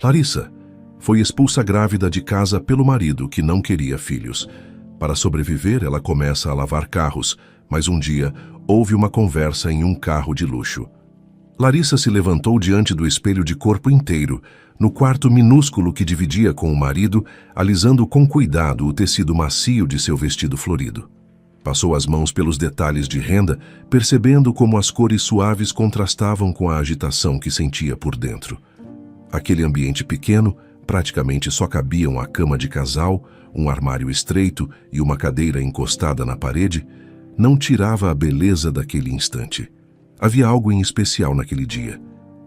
Larissa foi expulsa grávida de casa pelo marido, que não queria filhos. Para sobreviver, ela começa a lavar carros, mas um dia houve uma conversa em um carro de luxo. Larissa se levantou diante do espelho de corpo inteiro, no quarto minúsculo que dividia com o marido, alisando com cuidado o tecido macio de seu vestido florido. Passou as mãos pelos detalhes de renda, percebendo como as cores suaves contrastavam com a agitação que sentia por dentro. Aquele ambiente pequeno, praticamente só cabiam a cama de casal, um armário estreito e uma cadeira encostada na parede, não tirava a beleza daquele instante. Havia algo em especial naquele dia,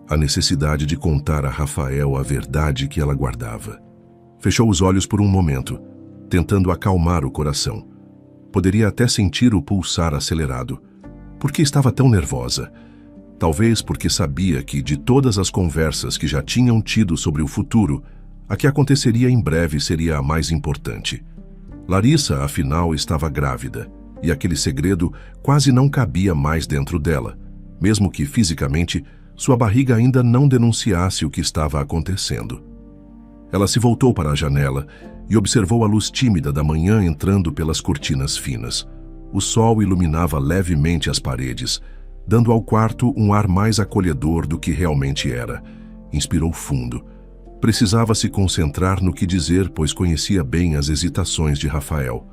a necessidade de contar a Rafael a verdade que ela guardava. Fechou os olhos por um momento, tentando acalmar o coração. Poderia até sentir o pulsar acelerado. Por que estava tão nervosa? Talvez porque sabia que, de todas as conversas que já tinham tido sobre o futuro, a que aconteceria em breve seria a mais importante. Larissa, afinal, estava grávida, e aquele segredo quase não cabia mais dentro dela, mesmo que, fisicamente, sua barriga ainda não denunciasse o que estava acontecendo. Ela se voltou para a janela e observou a luz tímida da manhã entrando pelas cortinas finas. O sol iluminava levemente as paredes, dando ao quarto um ar mais acolhedor do que realmente era. Inspirou fundo. Precisava se concentrar no que dizer, pois conhecia bem as hesitações de Rafael.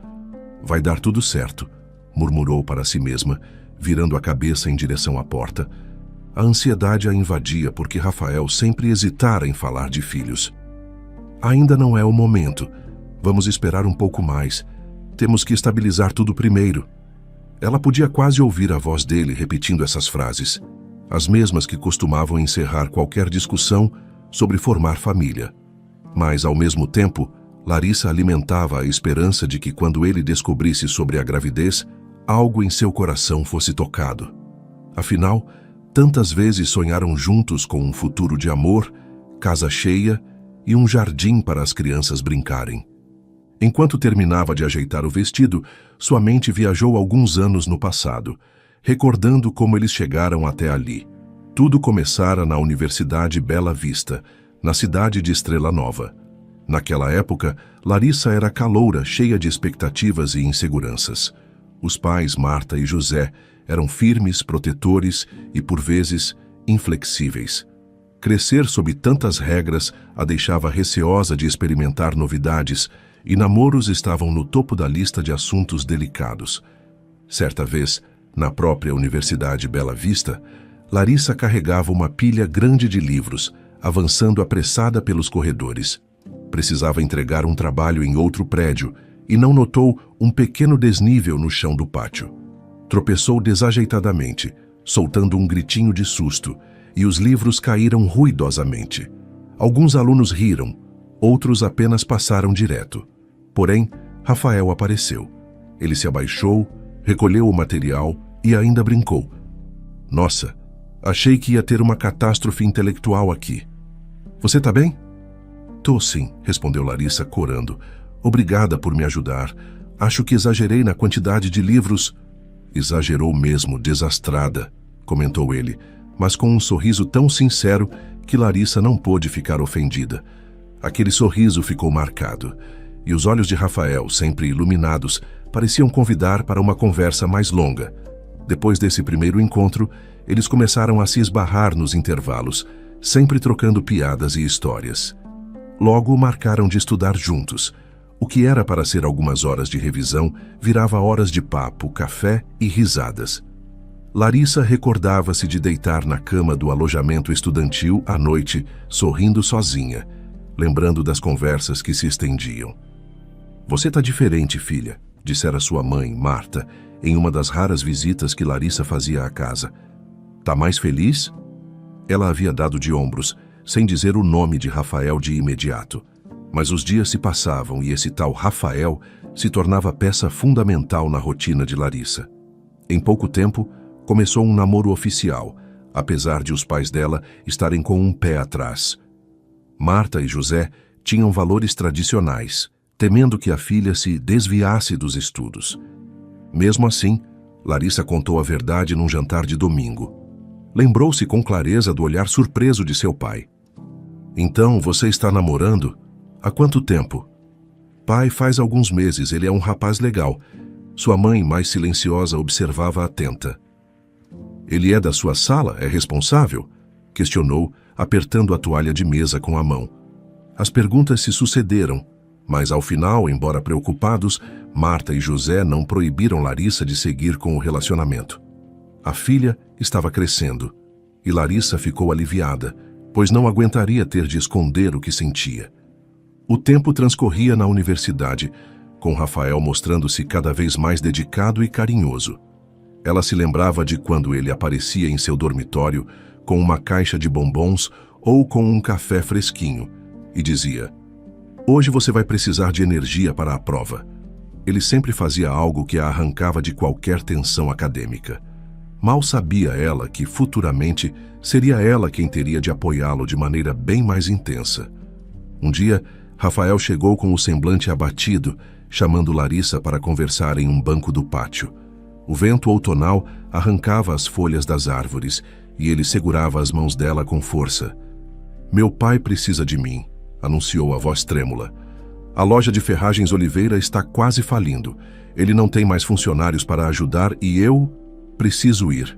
"Vai dar tudo certo", murmurou para si mesma, virando a cabeça em direção à porta. A ansiedade a invadia porque Rafael sempre hesitara em falar de filhos. "Ainda não é o momento. Vamos esperar um pouco mais. Temos que estabilizar tudo primeiro." Ela podia quase ouvir a voz dele repetindo essas frases, as mesmas que costumavam encerrar qualquer discussão sobre formar família. Mas, ao mesmo tempo, Larissa alimentava a esperança de que, quando ele descobrisse sobre a gravidez, algo em seu coração fosse tocado. Afinal, tantas vezes sonharam juntos com um futuro de amor, casa cheia e um jardim para as crianças brincarem. Enquanto terminava de ajeitar o vestido, sua mente viajou alguns anos no passado, recordando como eles chegaram até ali. Tudo começara na Universidade Bela Vista, na cidade de Estrela Nova. Naquela época, Larissa era caloura, cheia de expectativas e inseguranças. Os pais, Marta e José, eram firmes, protetores e, por vezes, inflexíveis. Crescer sob tantas regras a deixava receosa de experimentar novidades, e namoros estavam no topo da lista de assuntos delicados. Certa vez, na própria Universidade Bela Vista, Larissa carregava uma pilha grande de livros, avançando apressada pelos corredores. Precisava entregar um trabalho em outro prédio e não notou um pequeno desnível no chão do pátio. Tropeçou desajeitadamente, soltando um gritinho de susto, e os livros caíram ruidosamente. Alguns alunos riram, outros apenas passaram direto. Porém, Rafael apareceu. Ele se abaixou, recolheu o material e ainda brincou. "Nossa, achei que ia ter uma catástrofe intelectual aqui. Você tá bem?" "Tô sim", respondeu Larissa corando. "Obrigada por me ajudar. Acho que exagerei na quantidade de livros." "Exagerou mesmo, desastrada", comentou ele, mas com um sorriso tão sincero que Larissa não pôde ficar ofendida. Aquele sorriso ficou marcado, e os olhos de Rafael, sempre iluminados, pareciam convidar para uma conversa mais longa. Depois desse primeiro encontro, eles começaram a se esbarrar nos intervalos, sempre trocando piadas e histórias. Logo marcaram de estudar juntos. O que era para ser algumas horas de revisão virava horas de papo, café e risadas. Larissa recordava-se de deitar na cama do alojamento estudantil à noite, sorrindo sozinha, lembrando das conversas que se estendiam. "Você tá diferente, filha", dissera sua mãe, Marta, em uma das raras visitas que Larissa fazia à casa. "Tá mais feliz?" Ela havia dado de ombros, sem dizer o nome de Rafael de imediato. Mas os dias se passavam e esse tal Rafael se tornava peça fundamental na rotina de Larissa. Em pouco tempo, começou um namoro oficial, apesar de os pais dela estarem com um pé atrás. Marta e José tinham valores tradicionais, temendo que a filha se desviasse dos estudos. Mesmo assim, Larissa contou a verdade num jantar de domingo. Lembrou-se com clareza do olhar surpreso de seu pai. Então, você está namorando? Há quanto tempo? Pai, faz alguns meses, ele é um rapaz legal. Sua mãe, mais silenciosa, observava atenta. Ele é da sua sala? É responsável? Questionou, apertando a toalha de mesa com a mão. As perguntas se sucederam, mas ao final, embora preocupados, Marta e José não proibiram Larissa de seguir com o relacionamento. A filha estava crescendo, e Larissa ficou aliviada, pois não aguentaria ter de esconder o que sentia. O tempo transcorria na universidade, com Rafael mostrando-se cada vez mais dedicado e carinhoso. Ela se lembrava de quando ele aparecia em seu dormitório com uma caixa de bombons ou com um café fresquinho, e dizia: "Hoje você vai precisar de energia para a prova." Ele sempre fazia algo que a arrancava de qualquer tensão acadêmica. Mal sabia ela que, futuramente, seria ela quem teria de apoiá-lo de maneira bem mais intensa. Um dia, Rafael chegou com o semblante abatido, chamando Larissa para conversar em um banco do pátio. O vento outonal arrancava as folhas das árvores e ele segurava as mãos dela com força. "Meu pai precisa de mim", anunciou a voz trêmula. "A loja de ferragens Oliveira está quase falindo. Ele não tem mais funcionários para ajudar e eu preciso ir."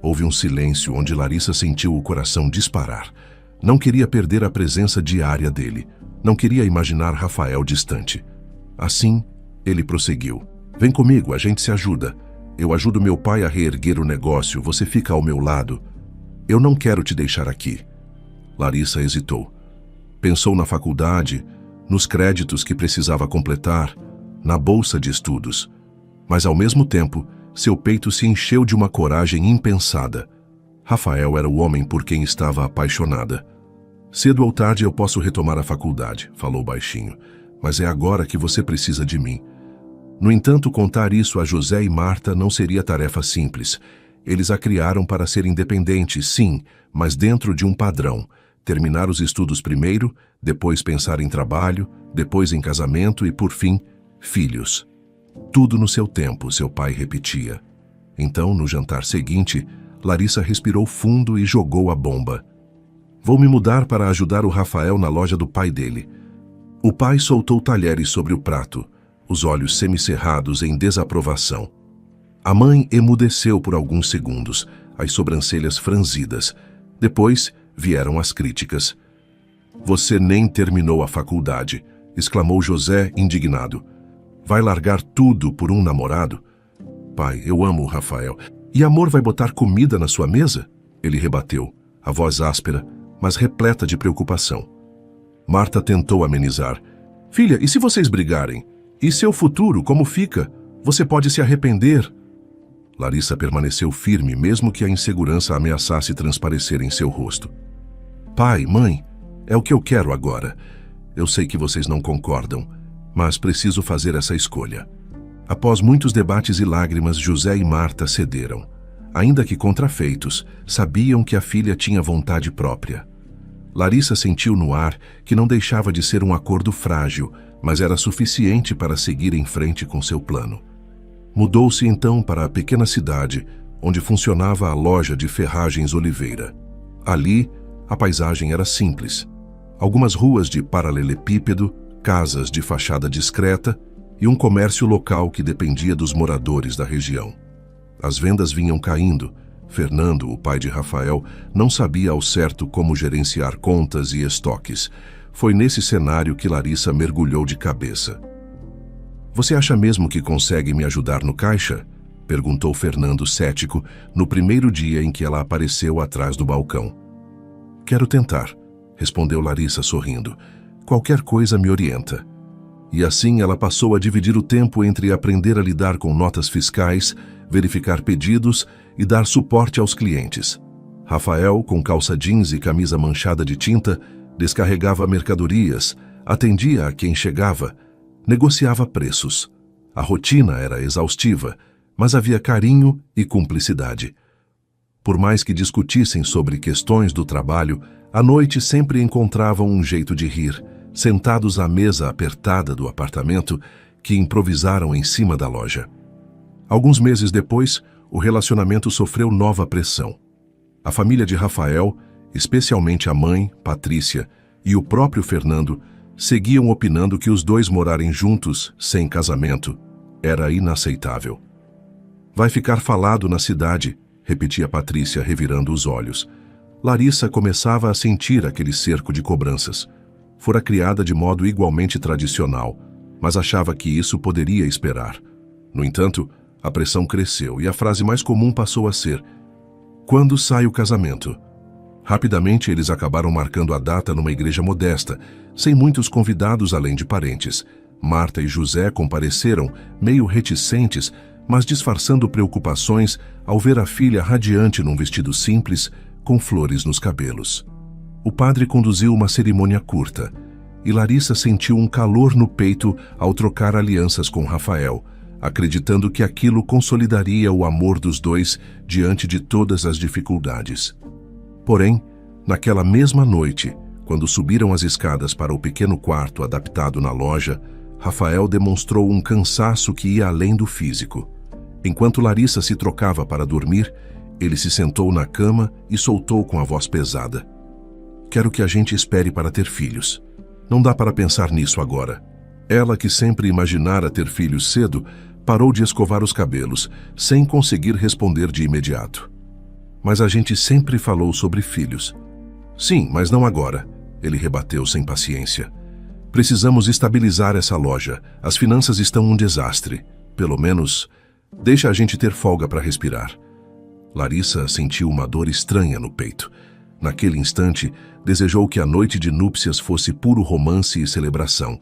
Houve um silêncio onde Larissa sentiu o coração disparar. Não queria perder a presença diária dele. Não queria imaginar Rafael distante. Assim, ele prosseguiu: "Vem comigo, a gente se ajuda. Eu ajudo meu pai a reerguer o negócio, você fica ao meu lado. Eu não quero te deixar aqui." Larissa hesitou. Pensou na faculdade, nos créditos que precisava completar, na bolsa de estudos. Mas, ao mesmo tempo, seu peito se encheu de uma coragem impensada. Rafael era o homem por quem estava apaixonada. "Cedo ou tarde eu posso retomar a faculdade", falou baixinho, "mas é agora que você precisa de mim." No entanto, contar isso a José e Marta não seria tarefa simples. Eles a criaram para ser independente, sim, mas dentro de um padrão. Terminar os estudos primeiro, depois pensar em trabalho, depois em casamento e, por fim, filhos. "Tudo no seu tempo", seu pai repetia. Então, no jantar seguinte, Larissa respirou fundo e jogou a bomba. "Vou me mudar para ajudar o Rafael na loja do pai dele." O pai soltou talheres sobre o prato, os olhos semicerrados em desaprovação. A mãe emudeceu por alguns segundos, as sobrancelhas franzidas. Depois vieram as críticas. "Você nem terminou a faculdade", exclamou José, indignado. "Vai largar tudo por um namorado?" "Pai, eu amo o Rafael. E amor vai botar comida na sua mesa?" Ele rebateu, a voz áspera, mas repleta de preocupação. Marta tentou amenizar. "Filha, e se vocês brigarem? E seu futuro, como fica? Você pode se arrepender." Larissa permaneceu firme, mesmo que a insegurança ameaçasse transparecer em seu rosto. "Pai, mãe, é o que eu quero agora. Eu sei que vocês não concordam, mas preciso fazer essa escolha." Após muitos debates e lágrimas, José e Marta cederam. Ainda que contrafeitos, sabiam que a filha tinha vontade própria. Larissa sentiu no ar que não deixava de ser um acordo frágil, mas era suficiente para seguir em frente com seu plano. Mudou-se então para a pequena cidade, onde funcionava a loja de ferragens Oliveira. Ali, a paisagem era simples. Algumas ruas de paralelepípedo, casas de fachada discreta e um comércio local que dependia dos moradores da região. As vendas vinham caindo. Fernando, o pai de Rafael, não sabia ao certo como gerenciar contas e estoques. Foi nesse cenário que Larissa mergulhou de cabeça. "Você acha mesmo que consegue me ajudar no caixa?" perguntou Fernando cético no primeiro dia em que ela apareceu atrás do balcão. "Quero tentar", respondeu Larissa sorrindo. "Qualquer coisa me orienta." E assim ela passou a dividir o tempo entre aprender a lidar com notas fiscais, verificar pedidos e dar suporte aos clientes. Rafael, com calça jeans e camisa manchada de tinta, descarregava mercadorias, atendia a quem chegava, negociava preços. A rotina era exaustiva, mas havia carinho e cumplicidade. Por mais que discutissem sobre questões do trabalho, à noite sempre encontravam um jeito de rir, sentados à mesa apertada do apartamento que improvisaram em cima da loja. Alguns meses depois, o relacionamento sofreu nova pressão. A família de Rafael, especialmente a mãe, Patrícia, e o próprio Fernando seguiam opinando que os dois morarem juntos, sem casamento, era inaceitável. Vai ficar falado na cidade, repetia Patrícia, revirando os olhos. Larissa começava a sentir aquele cerco de cobranças. Fora criada de modo igualmente tradicional, mas achava que isso poderia esperar. No entanto, a pressão cresceu e a frase mais comum passou a ser: "Quando sai o casamento?" Rapidamente eles acabaram marcando a data numa igreja modesta, sem muitos convidados além de parentes. Marta e José compareceram, meio reticentes, mas disfarçando preocupações ao ver a filha radiante num vestido simples, com flores nos cabelos. O padre conduziu uma cerimônia curta, e Larissa sentiu um calor no peito ao trocar alianças com Rafael, acreditando que aquilo consolidaria o amor dos dois diante de todas as dificuldades. Porém, naquela mesma noite, quando subiram as escadas para o pequeno quarto adaptado na loja, Rafael demonstrou um cansaço que ia além do físico. Enquanto Larissa se trocava para dormir, ele se sentou na cama e soltou com a voz pesada: "Quero que a gente espere para ter filhos. Não dá para pensar nisso agora." Ela, que sempre imaginara ter filhos cedo, parou de escovar os cabelos, sem conseguir responder de imediato. "Mas a gente sempre falou sobre filhos." "Sim, mas não agora," ele rebateu sem paciência. "Precisamos estabilizar essa loja. As finanças estão um desastre. Pelo menos, deixa a gente ter folga para respirar." Larissa sentiu uma dor estranha no peito. Naquele instante, desejou que a noite de núpcias fosse puro romance e celebração.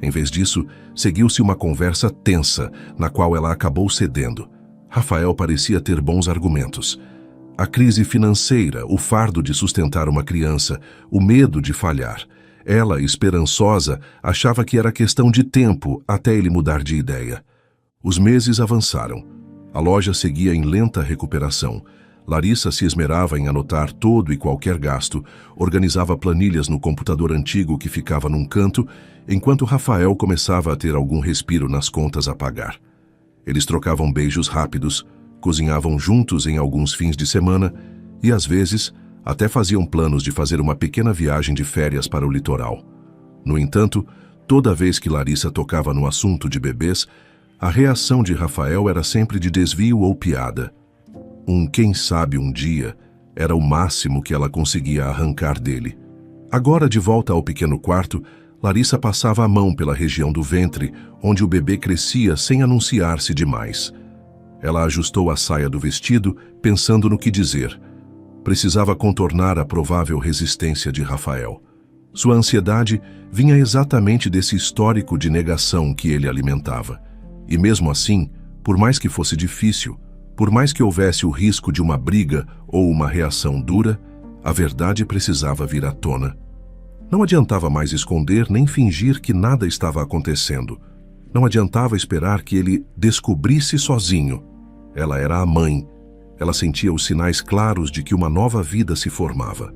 Em vez disso, seguiu-se uma conversa tensa, na qual ela acabou cedendo. Rafael parecia ter bons argumentos. A crise financeira, o fardo de sustentar uma criança, o medo de falhar. Ela, esperançosa, achava que era questão de tempo até ele mudar de ideia. Os meses avançaram. A loja seguia em lenta recuperação. Larissa se esmerava em anotar todo e qualquer gasto, organizava planilhas no computador antigo que ficava num canto, enquanto Rafael começava a ter algum respiro nas contas a pagar. Eles trocavam beijos rápidos, cozinhavam juntos em alguns fins de semana e, às vezes, até faziam planos de fazer uma pequena viagem de férias para o litoral. No entanto, toda vez que Larissa tocava no assunto de bebês, a reação de Rafael era sempre de desvio ou piada. Quem sabe um dia era o máximo que ela conseguia arrancar dele. Agora, de volta ao pequeno quarto, Larissa passava a mão pela região do ventre, onde o bebê crescia sem anunciar-se demais. Ela ajustou a saia do vestido, pensando no que dizer. Precisava contornar a provável resistência de Rafael. Sua ansiedade vinha exatamente desse histórico de negação que ele alimentava. E mesmo assim, por mais que fosse difícil, por mais que houvesse o risco de uma briga ou uma reação dura, a verdade precisava vir à tona. Não adiantava mais esconder nem fingir que nada estava acontecendo. Não adiantava esperar que ele descobrisse sozinho. Ela era a mãe. Ela sentia os sinais claros de que uma nova vida se formava.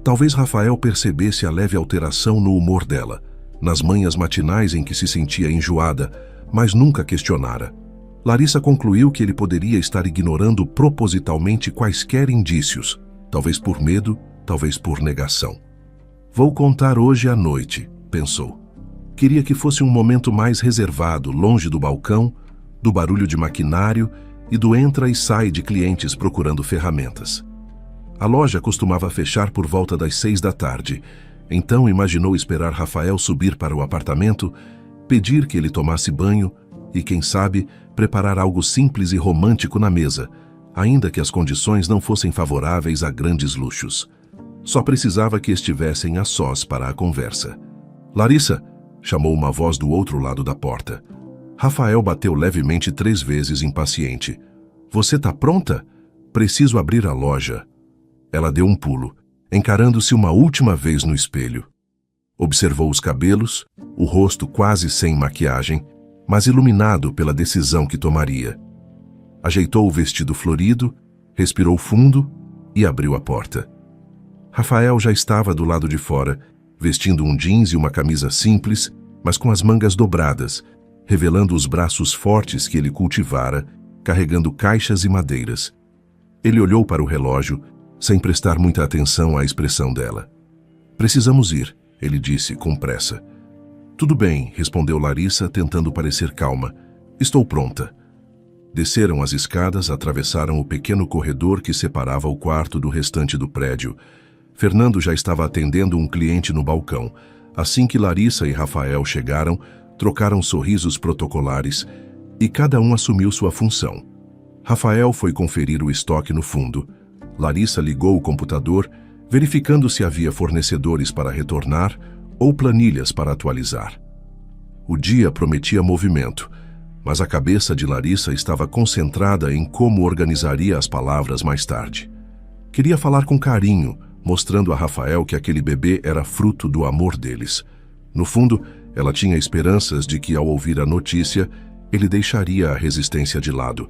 Talvez Rafael percebesse a leve alteração no humor dela, nas manhãs matinais em que se sentia enjoada, mas nunca questionara. Larissa concluiu que ele poderia estar ignorando propositalmente quaisquer indícios, talvez por medo, talvez por negação. "Vou contar hoje à noite", pensou. Queria que fosse um momento mais reservado, longe do balcão, do barulho de maquinário e do entra e sai de clientes procurando ferramentas. A loja costumava fechar por volta das 6 da tarde, então imaginou esperar Rafael subir para o apartamento, pedir que ele tomasse banho e, quem sabe, preparar algo simples e romântico na mesa, ainda que as condições não fossem favoráveis a grandes luxos. Só precisava que estivessem a sós para a conversa. "Larissa!", chamou uma voz do outro lado da porta. Rafael bateu levemente 3 vezes, impaciente. "Você tá pronta? Preciso abrir a loja." Ela deu um pulo, encarando-se uma última vez no espelho. Observou os cabelos, o rosto quase sem maquiagem, mas iluminado pela decisão que tomaria. Ajeitou o vestido florido, respirou fundo e abriu a porta. Rafael já estava do lado de fora, vestindo um jeans e uma camisa simples, mas com as mangas dobradas, revelando os braços fortes que ele cultivara, carregando caixas e madeiras. Ele olhou para o relógio, sem prestar muita atenção à expressão dela. Precisamos ir, ele disse com pressa. Tudo bem, respondeu Larissa, tentando parecer calma. Estou pronta. Desceram as escadas, atravessaram o pequeno corredor que separava o quarto do restante do prédio. Fernando já estava atendendo um cliente no balcão. Assim que Larissa e Rafael chegaram, trocaram sorrisos protocolares e cada um assumiu sua função. Rafael foi conferir o estoque no fundo. Larissa ligou o computador, verificando se havia fornecedores para retornar ou planilhas para atualizar. O dia prometia movimento, mas a cabeça de Larissa estava concentrada em como organizaria as palavras mais tarde. Queria falar com carinho, mostrando a Rafael que aquele bebê era fruto do amor deles. No fundo, ela tinha esperanças de que, ao ouvir a notícia, ele deixaria a resistência de lado.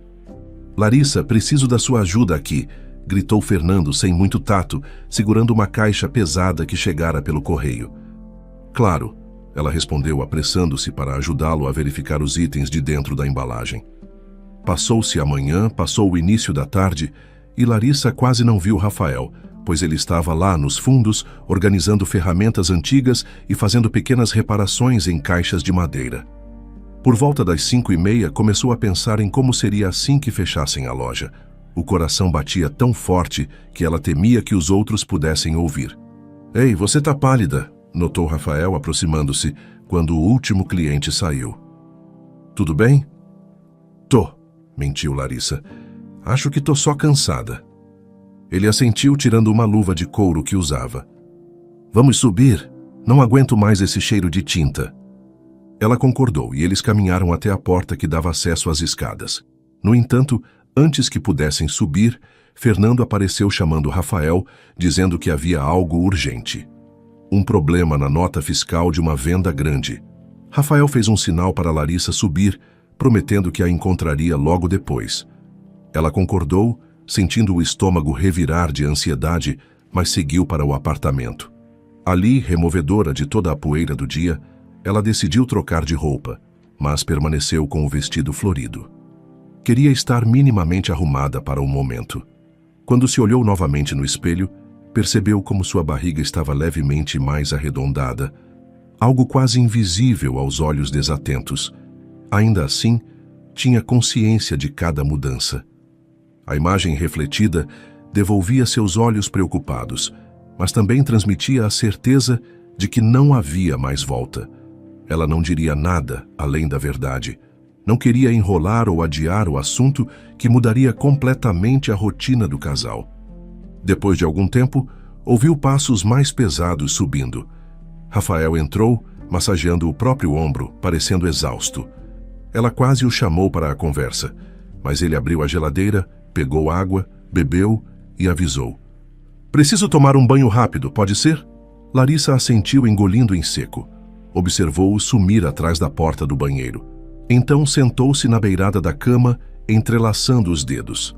Larissa, preciso da sua ajuda aqui, gritou Fernando sem muito tato, segurando uma caixa pesada que chegara pelo correio. Claro, ela respondeu apressando-se para ajudá-lo a verificar os itens de dentro da embalagem. Passou-se a manhã, passou o início da tarde e Larissa quase não viu Rafael, pois ele estava lá nos fundos, organizando ferramentas antigas e fazendo pequenas reparações em caixas de madeira. Por volta das 5:30, começou a pensar em como seria assim que fechassem a loja. O coração batia tão forte que ela temia que os outros pudessem ouvir. Ei, você tá pálida, notou Rafael aproximando-se quando o último cliente saiu. Tudo bem? Tô, mentiu Larissa. Acho que tô só cansada. Ele assentiu tirando uma luva de couro que usava. Vamos subir? Não aguento mais esse cheiro de tinta. Ela concordou e eles caminharam até a porta que dava acesso às escadas. No entanto, antes que pudessem subir, Fernando apareceu chamando Rafael, dizendo que havia algo urgente. Um problema na nota fiscal de uma venda grande. Rafael fez um sinal para Larissa subir, prometendo que a encontraria logo depois. Ela concordou, sentindo o estômago revirar de ansiedade, mas seguiu para o apartamento. Ali, removedora de toda a poeira do dia, ela decidiu trocar de roupa, mas permaneceu com o vestido florido. Queria estar minimamente arrumada para o momento. Quando se olhou novamente no espelho, percebeu como sua barriga estava levemente mais arredondada, algo quase invisível aos olhos desatentos. Ainda assim, tinha consciência de cada mudança. A imagem refletida devolvia seus olhos preocupados, mas também transmitia a certeza de que não havia mais volta. Ela não diria nada além da verdade. Não queria enrolar ou adiar o assunto que mudaria completamente a rotina do casal. Depois de algum tempo, ouviu passos mais pesados subindo. Rafael entrou, massageando o próprio ombro, parecendo exausto. Ela quase o chamou para a conversa, mas ele abriu a geladeira, pegou água, bebeu e avisou. Preciso tomar um banho rápido, pode ser? Larissa assentiu, engolindo em seco. Observou-o sumir atrás da porta do banheiro. Então sentou-se na beirada da cama, entrelaçando os dedos.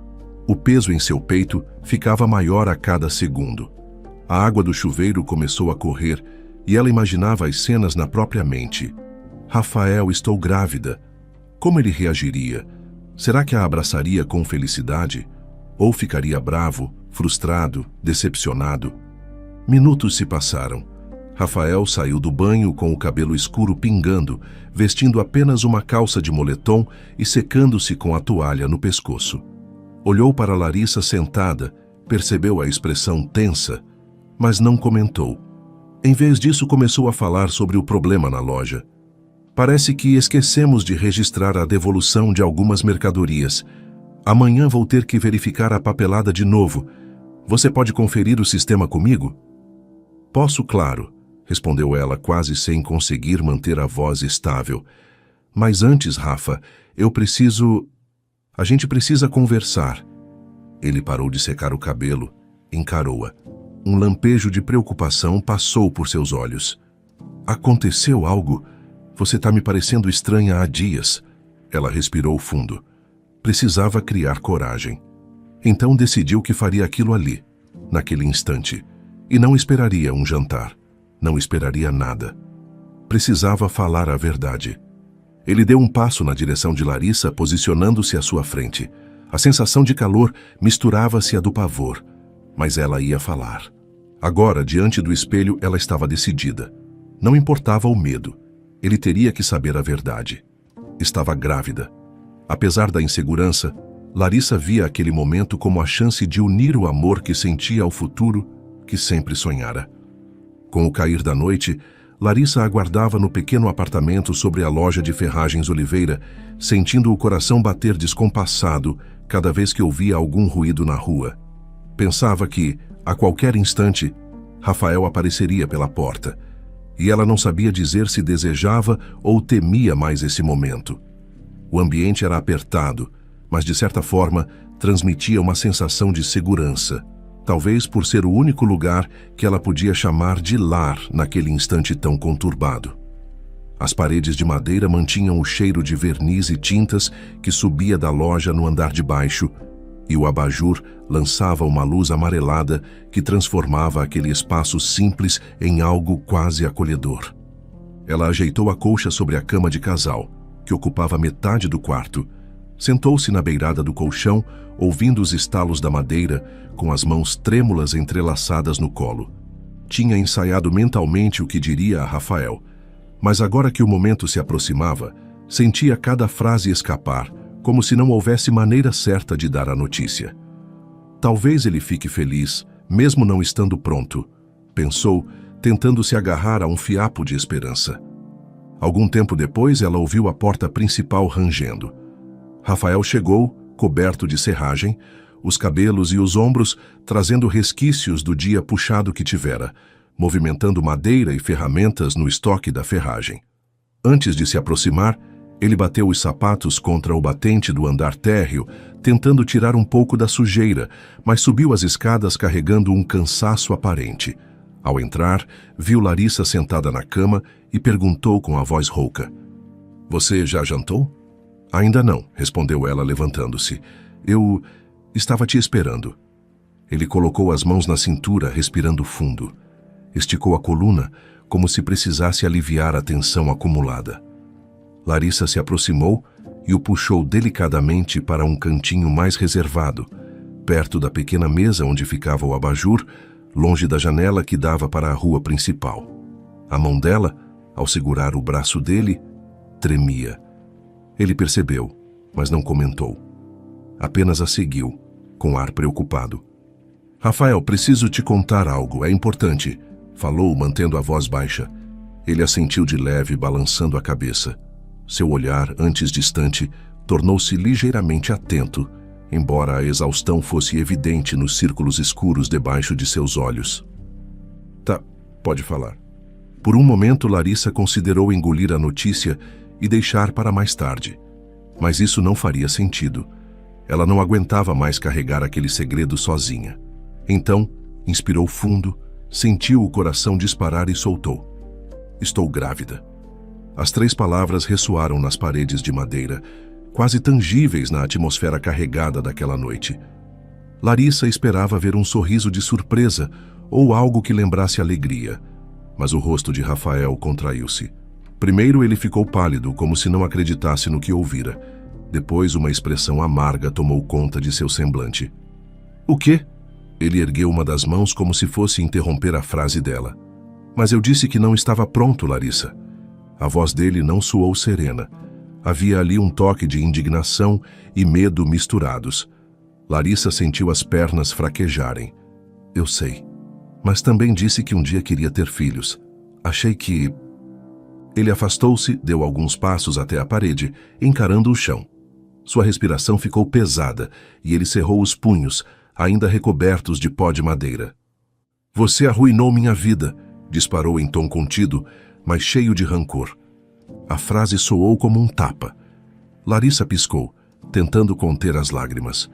O peso em seu peito ficava maior a cada segundo. A água do chuveiro começou a correr e ela imaginava as cenas na própria mente. Rafael, estou grávida. Como ele reagiria? Será que a abraçaria com felicidade? Ou ficaria bravo, frustrado, decepcionado? Minutos se passaram. Rafael saiu do banho com o cabelo escuro pingando, vestindo apenas uma calça de moletom e secando-se com a toalha no pescoço. Olhou para Larissa sentada, percebeu a expressão tensa, mas não comentou. Em vez disso, começou a falar sobre o problema na loja. Parece que esquecemos de registrar a devolução de algumas mercadorias. Amanhã vou ter que verificar a papelada de novo. Você pode conferir o sistema comigo? Posso, claro, respondeu ela quase sem conseguir manter a voz estável. Mas antes, Rafa, a gente precisa conversar. Ele parou de secar o cabelo, encarou-a. Um lampejo de preocupação passou por seus olhos. Aconteceu algo? Você está me parecendo estranha há dias. Ela respirou fundo. Precisava criar coragem. Então decidiu que faria aquilo ali, naquele instante. E não esperaria um jantar. Não esperaria nada. Precisava falar a verdade. Ele deu um passo na direção de Larissa, posicionando-se à sua frente. A sensação de calor misturava-se à do pavor. Mas ela ia falar. Agora, diante do espelho, ela estava decidida. Não importava o medo. Ele teria que saber a verdade. Estava grávida. Apesar da insegurança, Larissa via aquele momento como a chance de unir o amor que sentia ao futuro que sempre sonhara. Com o cair da noite, Larissa aguardava no pequeno apartamento sobre a loja de ferragens Oliveira, sentindo o coração bater descompassado cada vez que ouvia algum ruído na rua. Pensava que, a qualquer instante, Rafael apareceria pela porta, e ela não sabia dizer se desejava ou temia mais esse momento. O ambiente era apertado, mas de certa forma transmitia uma sensação de segurança, talvez por ser o único lugar que ela podia chamar de lar naquele instante tão conturbado. As paredes de madeira mantinham o cheiro de verniz e tintas que subia da loja no andar de baixo, e o abajur lançava uma luz amarelada que transformava aquele espaço simples em algo quase acolhedor. Ela ajeitou a colcha sobre a cama de casal, que ocupava metade do quarto, sentou-se na beirada do colchão, ouvindo os estalos da madeira, com as mãos trêmulas entrelaçadas no colo. Tinha ensaiado mentalmente o que diria a Rafael, mas agora que o momento se aproximava, sentia cada frase escapar, como se não houvesse maneira certa de dar a notícia. Talvez ele fique feliz, mesmo não estando pronto, pensou, tentando se agarrar a um fiapo de esperança. Algum tempo depois, ela ouviu a porta principal rangendo. Rafael chegou, coberto de serragem, os cabelos e os ombros trazendo resquícios do dia puxado que tivera, movimentando madeira e ferramentas no estoque da ferragem. Antes de se aproximar, ele bateu os sapatos contra o batente do andar térreo, tentando tirar um pouco da sujeira, mas subiu as escadas carregando um cansaço aparente. Ao entrar, viu Larissa sentada na cama e perguntou com a voz rouca: "Você já jantou?" "Ainda não", respondeu ela levantando-se. "Eu estava te esperando." Ele colocou as mãos na cintura, respirando fundo. Esticou a coluna, como se precisasse aliviar a tensão acumulada. Larissa se aproximou e o puxou delicadamente para um cantinho mais reservado, perto da pequena mesa onde ficava o abajur, longe da janela que dava para a rua principal. A mão dela, ao segurar o braço dele, tremia. Ele percebeu, mas não comentou. Apenas a seguiu, com ar preocupado. "Rafael, preciso te contar algo, é importante", falou, mantendo a voz baixa. Ele assentiu de leve, balançando a cabeça. Seu olhar, antes distante, tornou-se ligeiramente atento, embora a exaustão fosse evidente nos círculos escuros debaixo de seus olhos. "Tá, pode falar." Por um momento, Larissa considerou engolir a notícia e deixar para mais tarde. Mas isso não faria sentido. Ela não aguentava mais carregar aquele segredo sozinha. Então, inspirou fundo, sentiu o coração disparar e soltou: "Estou grávida." As 3 palavras ressoaram nas paredes de madeira, quase tangíveis na atmosfera carregada daquela noite. Larissa esperava ver um sorriso de surpresa ou algo que lembrasse alegria, mas o rosto de Rafael contraiu-se. Primeiro ele ficou pálido, como se não acreditasse no que ouvira. Depois uma expressão amarga tomou conta de seu semblante. "O quê?" Ele ergueu uma das mãos como se fosse interromper a frase dela. "Mas eu disse que não estava pronto, Larissa." A voz dele não soou serena. Havia ali um toque de indignação e medo misturados. Larissa sentiu as pernas fraquejarem. "Eu sei, mas também disse que um dia queria ter filhos. Achei que..." Ele afastou-se, deu alguns passos até a parede, encarando o chão. Sua respiração ficou pesada e ele cerrou os punhos, ainda recobertos de pó de madeira. "Você arruinou minha vida", disparou em tom contido, mas cheio de rancor. A frase soou como um tapa. Larissa piscou, tentando conter as lágrimas.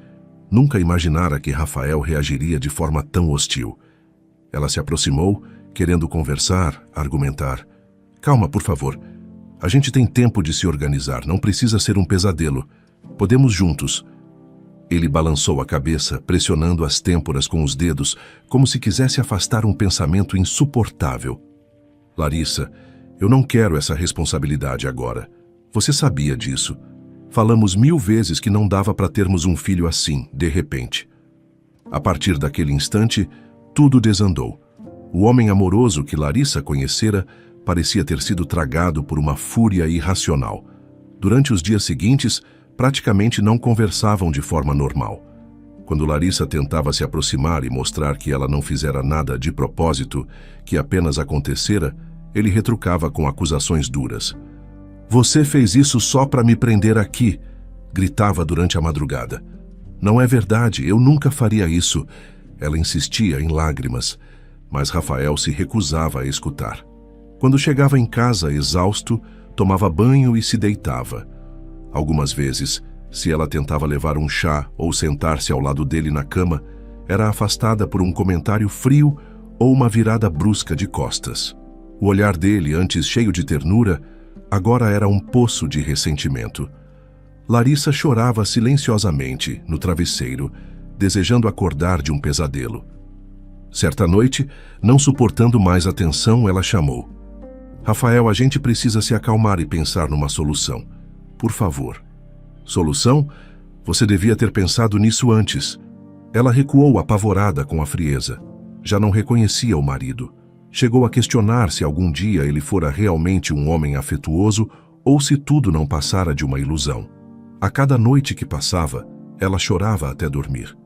Nunca imaginara que Rafael reagiria de forma tão hostil. Ela se aproximou, querendo conversar, argumentar. "Calma, por favor. A gente tem tempo de se organizar, não precisa ser um pesadelo. Podemos juntos." Ele balançou a cabeça, pressionando as têmporas com os dedos, como se quisesse afastar um pensamento insuportável. "Larissa, eu não quero essa responsabilidade agora. Você sabia disso. Falamos 1000 vezes que não dava para termos um filho assim, de repente." A partir daquele instante, tudo desandou. O homem amoroso que Larissa conhecera parecia ter sido tragado por uma fúria irracional. Durante os dias seguintes, praticamente não conversavam de forma normal. Quando Larissa tentava se aproximar e mostrar que ela não fizera nada de propósito, que apenas acontecera, ele retrucava com acusações duras. "Você fez isso só para me prender aqui", gritava durante a madrugada. "Não é verdade, eu nunca faria isso", ela insistia em lágrimas, mas Rafael se recusava a escutar. Quando chegava em casa exausto, tomava banho e se deitava. Algumas vezes, se ela tentava levar um chá ou sentar-se ao lado dele na cama, era afastada por um comentário frio ou uma virada brusca de costas. O olhar dele, antes cheio de ternura, agora era um poço de ressentimento. Larissa chorava silenciosamente no travesseiro, desejando acordar de um pesadelo. Certa noite, não suportando mais a tensão, ela chamou. "Rafael, a gente precisa se acalmar e pensar numa solução. Por favor." "Solução? Você devia ter pensado nisso antes." Ela recuou apavorada com a frieza. Já não reconhecia o marido. Chegou a questionar se algum dia ele fora realmente um homem afetuoso ou se tudo não passara de uma ilusão. A cada noite que passava, ela chorava até dormir.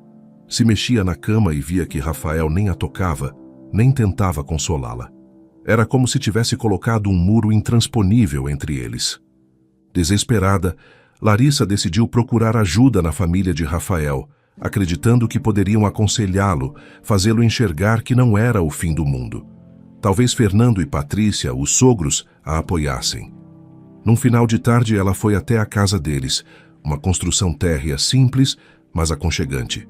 Se mexia na cama e via que Rafael nem a tocava, nem tentava consolá-la. Era como se tivesse colocado um muro intransponível entre eles. Desesperada, Larissa decidiu procurar ajuda na família de Rafael, acreditando que poderiam aconselhá-lo, fazê-lo enxergar que não era o fim do mundo. Talvez Fernando e Patrícia, os sogros, a apoiassem. Num final de tarde, ela foi até a casa deles, uma construção térrea simples, mas aconchegante.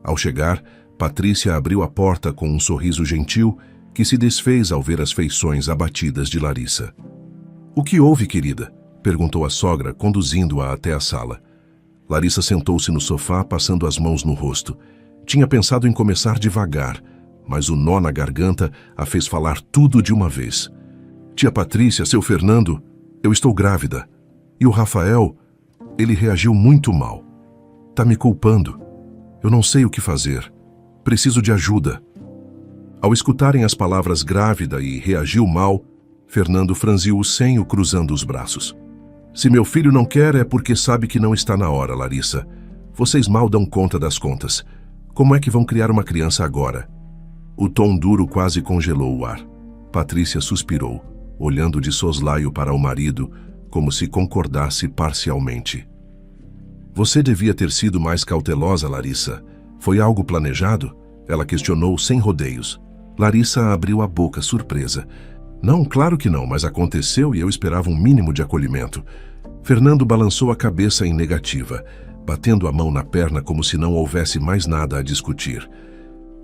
Ao chegar, Patrícia abriu a porta com um sorriso gentil que se desfez ao ver as feições abatidas de Larissa. "O que houve, querida?" perguntou a sogra, conduzindo-a até a sala. Larissa sentou-se no sofá, passando as mãos no rosto. Tinha pensado em começar devagar, mas o nó na garganta a fez falar tudo de uma vez. "Tia Patrícia, seu Fernando, eu estou grávida. E o Rafael, ele reagiu muito mal. Tá me culpando. Eu não sei o que fazer. Preciso de ajuda." Ao escutarem as palavras grávida e reagiu mal, Fernando franziu o senho cruzando os braços. "Se meu filho não quer é porque sabe que não está na hora, Larissa. Vocês mal dão conta das contas. Como é que vão criar uma criança agora?" O tom duro quase congelou o ar. Patrícia suspirou, olhando de soslaio para o marido, como se concordasse parcialmente. "Você devia ter sido mais cautelosa, Larissa. Foi algo planejado?" Ela questionou sem rodeios. Larissa abriu a boca, surpresa. "Não, claro que não, mas aconteceu e eu esperava um mínimo de acolhimento." Fernando balançou a cabeça em negativa, batendo a mão na perna como se não houvesse mais nada a discutir.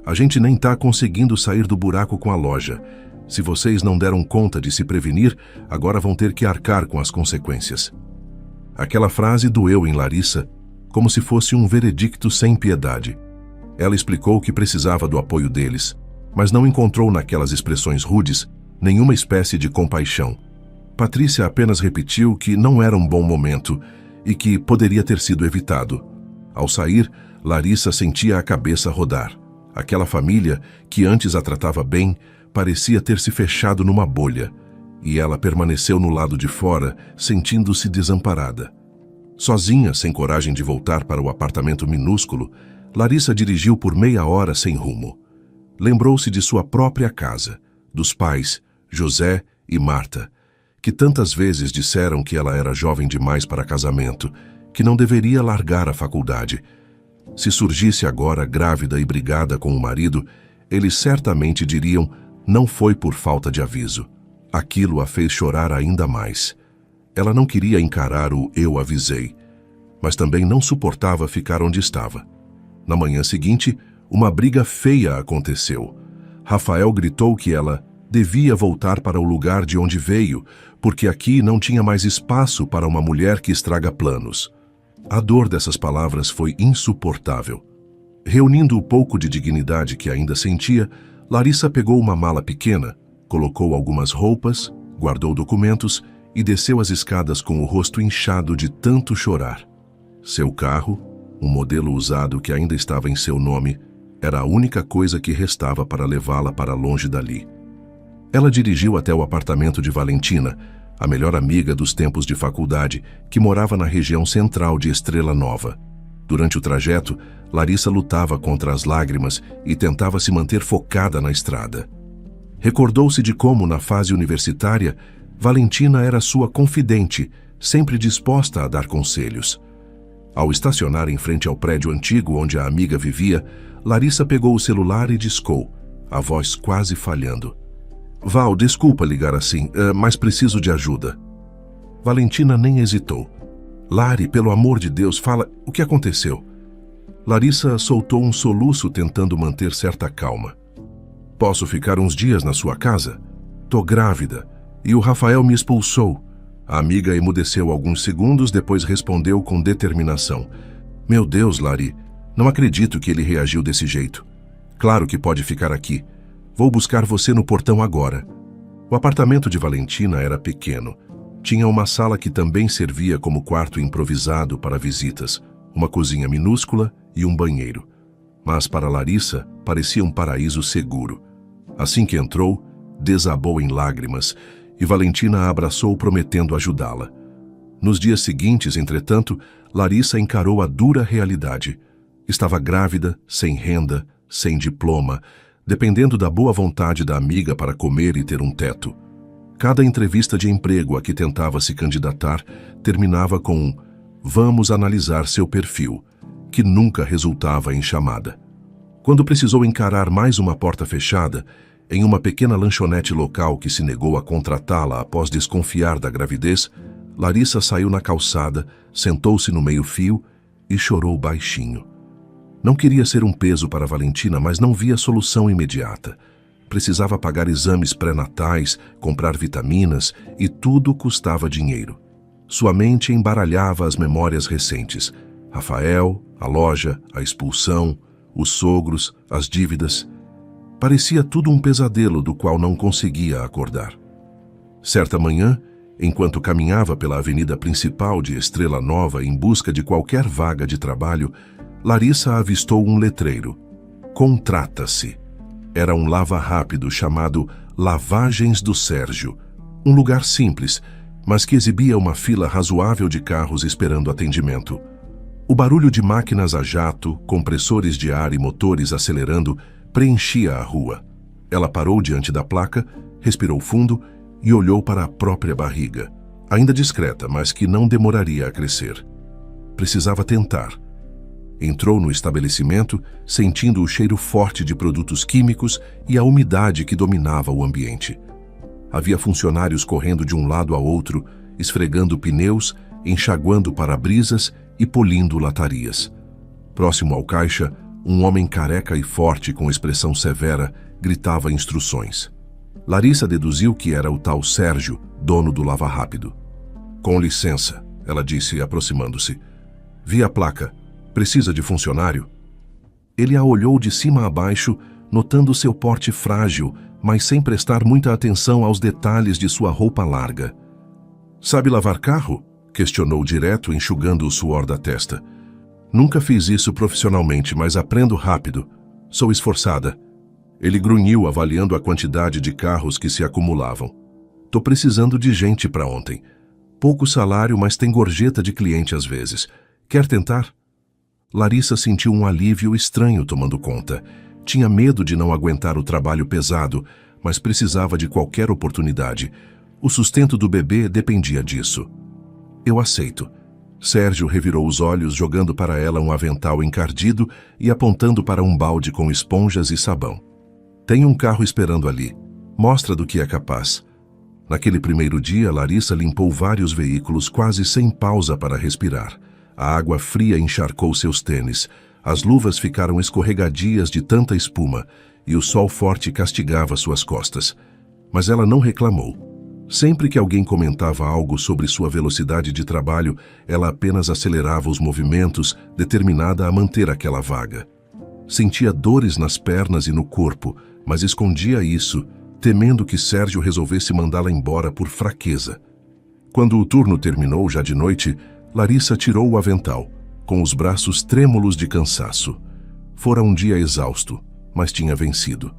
"A gente nem tá conseguindo sair do buraco com a loja. Se vocês não deram conta de se prevenir, agora vão ter que arcar com as consequências." Aquela frase doeu em Larissa, como se fosse um veredicto sem piedade. Ela explicou que precisava do apoio deles, mas não encontrou naquelas expressões rudes nenhuma espécie de compaixão. Patrícia apenas repetiu que não era um bom momento e que poderia ter sido evitado. Ao sair, Larissa sentia a cabeça rodar. Aquela família, que antes a tratava bem, parecia ter se fechado numa bolha, e ela permaneceu no lado de fora, sentindo-se desamparada. Sozinha, sem coragem de voltar para o apartamento minúsculo, Larissa dirigiu por meia hora sem rumo. Lembrou-se de sua própria casa, dos pais, José e Marta, que tantas vezes disseram que ela era jovem demais para casamento, que não deveria largar a faculdade. Se surgisse agora grávida e brigada com o marido, eles certamente diriam: "Não foi por falta de aviso." Aquilo a fez chorar ainda mais. Ela não queria encarar o "eu avisei", mas também não suportava ficar onde estava. Na manhã seguinte, uma briga feia aconteceu. Rafael gritou que ela devia voltar para o lugar de onde veio, porque aqui não tinha mais espaço para uma mulher que estraga planos. A dor dessas palavras foi insuportável. Reunindo o pouco de dignidade que ainda sentia, Larissa pegou uma mala pequena, colocou algumas roupas, guardou documentos e desceu as escadas com o rosto inchado de tanto chorar. Seu carro, um modelo usado que ainda estava em seu nome, Era a única coisa que restava para levá-la para longe dali. Ela dirigiu até o apartamento de Valentina, a melhor amiga dos tempos de faculdade, que morava na região central de Estrela Nova. Durante o trajeto, Larissa lutava contra as lágrimas e tentava se manter focada na estrada. Recordou-se de como, na fase universitária, Valentina era sua confidente, sempre disposta a dar conselhos. Ao estacionar em frente ao prédio antigo onde a amiga vivia, Larissa pegou o celular e discou, a voz quase falhando. Val, desculpa ligar assim, mas preciso de ajuda. Valentina nem hesitou. Lari, pelo amor de Deus, fala, o que aconteceu? Larissa soltou um soluço tentando manter certa calma. Posso ficar uns dias na sua casa? Tô grávida e o Rafael me expulsou. A amiga emudeceu alguns segundos, depois respondeu com determinação. Meu Deus, Lari, não acredito que ele reagiu desse jeito. Claro que pode ficar aqui. Vou buscar você no portão agora. O apartamento de Valentina era pequeno. Tinha uma sala que também servia como quarto improvisado para visitas, uma cozinha minúscula e um banheiro. Mas para Larissa parecia um paraíso seguro. Assim que entrou, desabou em lágrimas e Valentina a abraçou prometendo ajudá-la. Nos dias seguintes, entretanto, Larissa encarou a dura realidade. Estava grávida, sem renda, sem diploma, dependendo da boa vontade da amiga para comer e ter um teto. Cada entrevista de emprego a que tentava se candidatar terminava com um "vamos analisar seu perfil", que nunca resultava em chamada. Quando precisou encarar mais uma porta fechada, em uma pequena lanchonete local que se negou a contratá-la após desconfiar da gravidez, Larissa saiu na calçada, sentou-se no meio-fio e chorou baixinho. Não queria ser um peso para Valentina, mas não via solução imediata. Precisava pagar exames pré-natais, comprar vitaminas e tudo custava dinheiro. Sua mente embaralhava as memórias recentes. Rafael, a loja, a expulsão, os sogros, as dívidas. Parecia tudo um pesadelo do qual não conseguia acordar. Certa manhã, enquanto caminhava pela avenida principal de Estrela Nova em busca de qualquer vaga de trabalho, Larissa avistou um letreiro. Contrata-se. Era um lava-rápido chamado Lavagens do Sérgio, um lugar simples, mas que exibia uma fila razoável de carros esperando atendimento. O barulho de máquinas a jato, compressores de ar e motores acelerando preenchia a rua. Ela parou diante da placa, respirou fundo e olhou para a própria barriga, ainda discreta, mas que não demoraria a crescer. Precisava tentar. Entrou no estabelecimento, sentindo o cheiro forte de produtos químicos e a umidade que dominava o ambiente. Havia funcionários correndo de um lado a outro, esfregando pneus, enxaguando para-brisas e polindo latarias. Próximo ao caixa, um homem careca e forte com expressão severa gritava instruções. Larissa deduziu que era o tal Sérgio, dono do lava-rápido. Com licença, ela disse, aproximando-se. Vi a placa. Precisa de funcionário? Ele a olhou de cima a baixo, notando seu porte frágil, mas sem prestar muita atenção aos detalhes de sua roupa larga. Sabe lavar carro? Questionou direto, enxugando o suor da testa. Nunca fiz isso profissionalmente, mas aprendo rápido. Sou esforçada. Ele grunhiu, avaliando a quantidade de carros que se acumulavam. Tô precisando de gente para ontem. Pouco salário, mas tem gorjeta de cliente às vezes. Quer tentar? Larissa sentiu um alívio estranho tomando conta. Tinha medo de não aguentar o trabalho pesado, mas precisava de qualquer oportunidade. O sustento do bebê dependia disso. Eu aceito. Sérgio revirou os olhos, jogando para ela um avental encardido e apontando para um balde com esponjas e sabão. Tem um carro esperando ali. Mostra do que é capaz. Naquele primeiro dia, Larissa limpou vários veículos quase sem pausa para respirar. A água fria encharcou seus tênis, as luvas ficaram escorregadias de tanta espuma e o sol forte castigava suas costas. Mas ela não reclamou. Sempre que alguém comentava algo sobre sua velocidade de trabalho, ela apenas acelerava os movimentos, determinada a manter aquela vaga. Sentia dores nas pernas e no corpo, mas escondia isso, temendo que Sérgio resolvesse mandá-la embora por fraqueza. Quando o turno terminou, já de noite, Larissa tirou o avental, com os braços trêmulos de cansaço. Fora um dia exausto, mas tinha vencido.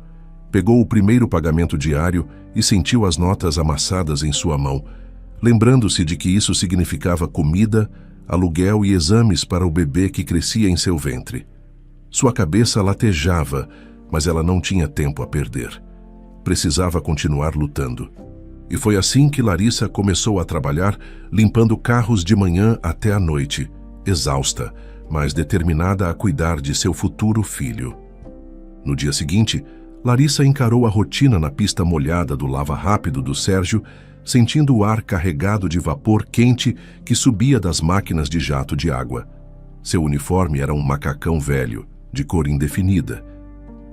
Pegou o primeiro pagamento diário e sentiu as notas amassadas em sua mão, lembrando-se de que isso significava comida, aluguel e exames para o bebê que crescia em seu ventre. Sua cabeça latejava, mas ela não tinha tempo a perder. Precisava continuar lutando. E foi assim que Larissa começou a trabalhar, limpando carros de manhã até à noite, exausta, mas determinada a cuidar de seu futuro filho. No dia seguinte, Larissa encarou a rotina na pista molhada do lava-rápido do Sérgio, sentindo o ar carregado de vapor quente que subia das máquinas de jato de água. Seu uniforme era um macacão velho, de cor indefinida,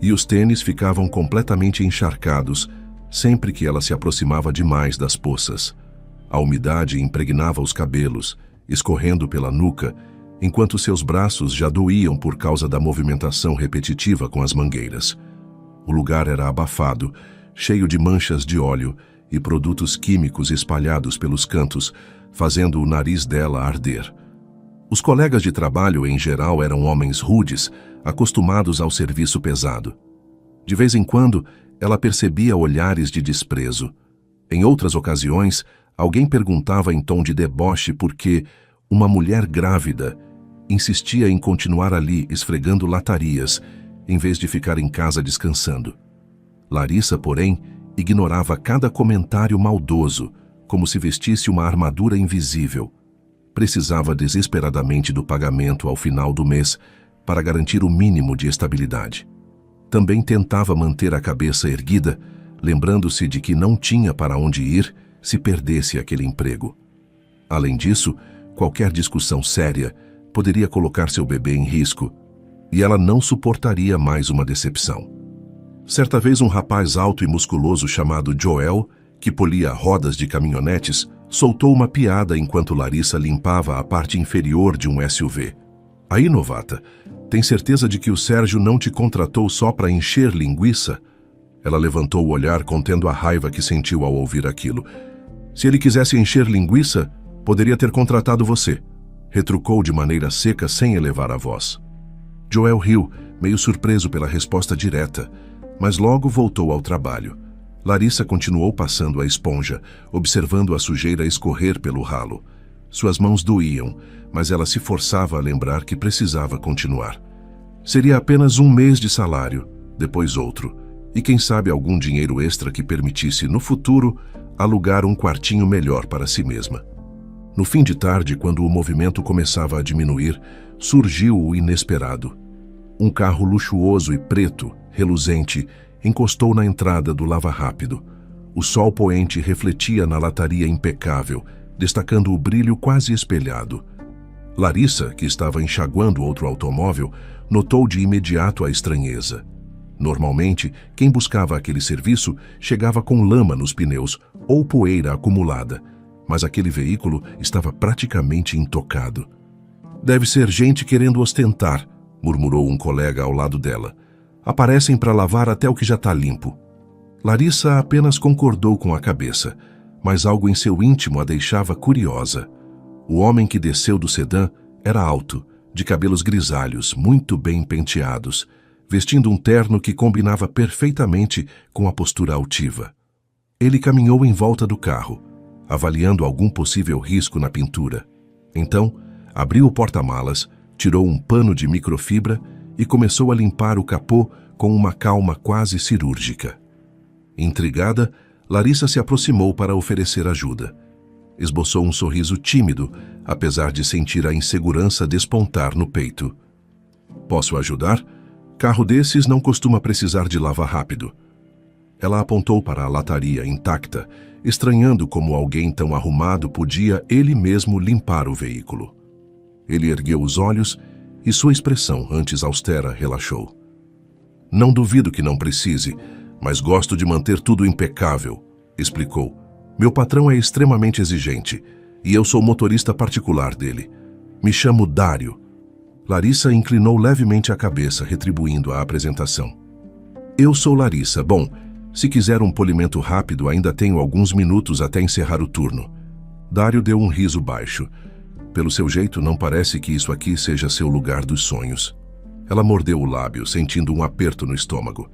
e os tênis ficavam completamente encharcados sempre que ela se aproximava demais das poças. A umidade impregnava os cabelos, escorrendo pela nuca, enquanto seus braços já doíam por causa da movimentação repetitiva com as mangueiras. O lugar era abafado, cheio de manchas de óleo e produtos químicos espalhados pelos cantos, fazendo o nariz dela arder. Os colegas de trabalho, em geral, eram homens rudes, acostumados ao serviço pesado. De vez em quando, ela percebia olhares de desprezo. Em outras ocasiões, alguém perguntava em tom de deboche por que uma mulher grávida insistia em continuar ali esfregando latarias, em vez de ficar em casa descansando. Larissa, porém, ignorava cada comentário maldoso, como se vestisse uma armadura invisível. Precisava desesperadamente do pagamento ao final do mês para garantir o mínimo de estabilidade. Também tentava manter a cabeça erguida, lembrando-se de que não tinha para onde ir se perdesse aquele emprego. Além disso, qualquer discussão séria poderia colocar seu bebê em risco, e ela não suportaria mais uma decepção. Certa vez, um rapaz alto e musculoso chamado Joel, que polia rodas de caminhonetes, soltou uma piada enquanto Larissa limpava a parte inferior de um SUV. Aí, novata, tem certeza de que o Sérgio não te contratou só para encher linguiça? Ela levantou o olhar, contendo a raiva que sentiu ao ouvir aquilo. Se ele quisesse encher linguiça, poderia ter contratado você, retrucou de maneira seca, sem elevar a voz. Joel riu, meio surpreso pela resposta direta, mas logo voltou ao trabalho. Larissa continuou passando a esponja, observando a sujeira escorrer pelo ralo. Suas mãos doíam, mas ela se forçava a lembrar que precisava continuar. Seria apenas um mês de salário, depois outro, e quem sabe algum dinheiro extra que permitisse, no futuro, alugar um quartinho melhor para si mesma. No fim de tarde, quando o movimento começava a diminuir, surgiu o inesperado. Um carro luxuoso e preto, reluzente, encostou na entrada do lava-rápido. O sol poente refletia na lataria impecável, destacando o brilho quase espelhado. Larissa, que estava enxaguando outro automóvel, notou de imediato a estranheza. Normalmente, quem buscava aquele serviço chegava com lama nos pneus ou poeira acumulada, mas aquele veículo estava praticamente intocado. Deve ser gente querendo ostentar, murmurou um colega ao lado dela. Aparecem para lavar até o que já está limpo. Larissa apenas concordou com a cabeça, mas algo em seu íntimo a deixava curiosa. O homem que desceu do sedã era alto, de cabelos grisalhos, muito bem penteados, vestindo um terno que combinava perfeitamente com a postura altiva. Ele caminhou em volta do carro, avaliando algum possível risco na pintura. Então, abriu o porta-malas, tirou um pano de microfibra e começou a limpar o capô com uma calma quase cirúrgica. Intrigada, Larissa se aproximou para oferecer ajuda. Esboçou um sorriso tímido, apesar de sentir a insegurança despontar no peito. Posso ajudar? Carro desses não costuma precisar de lava rápido. Ela apontou para a lataria intacta, estranhando como alguém tão arrumado podia ele mesmo limpar o veículo. Ele ergueu os olhos e sua expressão, antes austera, relaxou. Não duvido que não precise, mas gosto de manter tudo impecável, explicou. Meu patrão é extremamente exigente e eu sou motorista particular dele. Me chamo Dário. Larissa inclinou levemente a cabeça, retribuindo a apresentação. Eu sou Larissa. Bom, se quiser um polimento rápido, ainda tenho alguns minutos até encerrar o turno. Dário deu um riso baixo. Pelo seu jeito, não parece que isso aqui seja seu lugar dos sonhos. Ela mordeu o lábio, sentindo um aperto no estômago.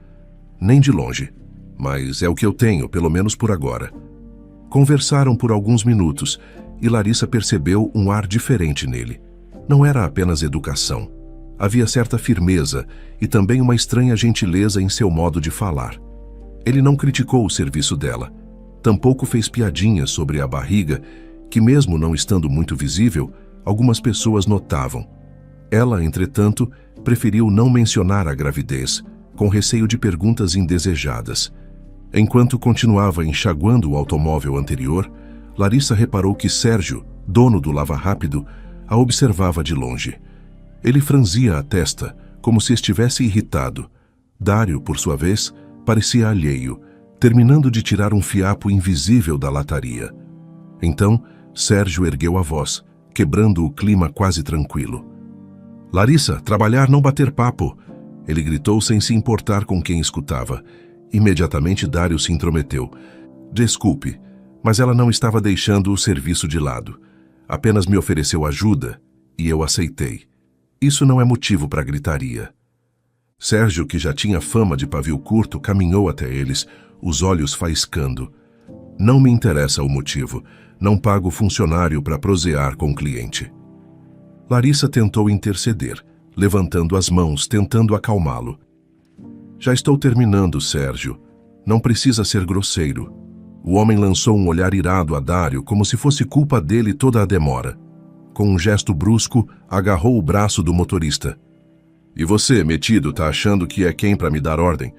Nem de longe. Mas é o que eu tenho, pelo menos por agora. Conversaram por alguns minutos e Larissa percebeu um ar diferente nele. Não era apenas educação. Havia certa firmeza e também uma estranha gentileza em seu modo de falar. Ele não criticou o serviço dela. Tampouco fez piadinhas sobre a barriga, que mesmo não estando muito visível, algumas pessoas notavam. Ela, entretanto, preferiu não mencionar a gravidez, com receio de perguntas indesejadas. Enquanto continuava enxaguando o automóvel anterior, Larissa reparou que Sérgio, dono do Lava Rápido, a observava de longe. Ele franzia a testa, como se estivesse irritado. Dário, por sua vez, parecia alheio, terminando de tirar um fiapo invisível da lataria. Então, Sérgio ergueu a voz, quebrando o clima quase tranquilo. "Larissa, trabalhar, não bater papo!" Ele gritou sem se importar com quem escutava. Imediatamente Dário se intrometeu. "Desculpe, mas ela não estava deixando o serviço de lado. Apenas me ofereceu ajuda e eu aceitei. Isso não é motivo para gritaria." Sérgio, que já tinha fama de pavio curto, caminhou até eles, os olhos faiscando. "Não me interessa o motivo. Não pago funcionário para prosear com o cliente." Larissa tentou interceder, levantando as mãos, tentando acalmá-lo. "Já estou terminando, Sérgio. Não precisa ser grosseiro." O homem lançou um olhar irado a Dário, como se fosse culpa dele toda a demora. Com um gesto brusco, agarrou o braço do motorista. "E você, metido, tá achando que é quem para me dar ordem?"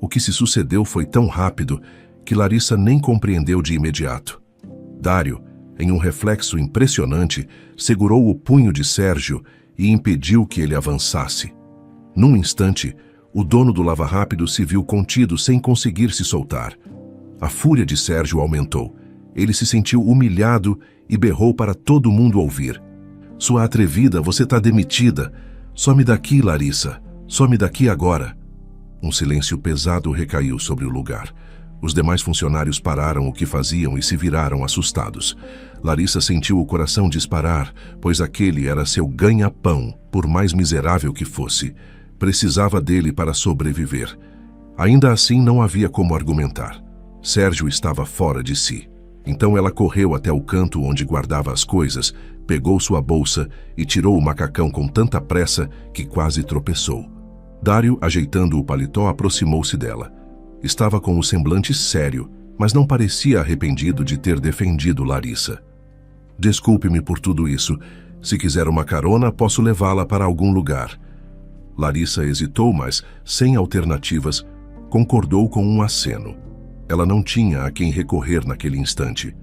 O que se sucedeu foi tão rápido que Larissa nem compreendeu de imediato. Dário, em um reflexo impressionante, segurou o punho de Sérgio e impediu que ele avançasse. Num instante, o dono do Lava Rápido se viu contido sem conseguir se soltar. A fúria de Sérgio aumentou. Ele se sentiu humilhado e berrou para todo mundo ouvir. "Sua atrevida, você tá demitida. Some daqui, Larissa. Some daqui agora." Um silêncio pesado recaiu sobre o lugar. Os demais funcionários pararam o que faziam e se viraram assustados. Larissa sentiu o coração disparar, pois aquele era seu ganha-pão, por mais miserável que fosse. Precisava dele para sobreviver. Ainda assim, não havia como argumentar. Sérgio estava fora de si. Então ela correu até o canto onde guardava as coisas, pegou sua bolsa e tirou o macacão com tanta pressa que quase tropeçou. Dário, ajeitando o paletó, aproximou-se dela. Estava com o semblante sério, mas não parecia arrependido de ter defendido Larissa. "Desculpe-me por tudo isso. Se quiser uma carona, posso levá-la para algum lugar." Larissa hesitou, mas, sem alternativas, concordou com um aceno. Ela não tinha a quem recorrer naquele instante.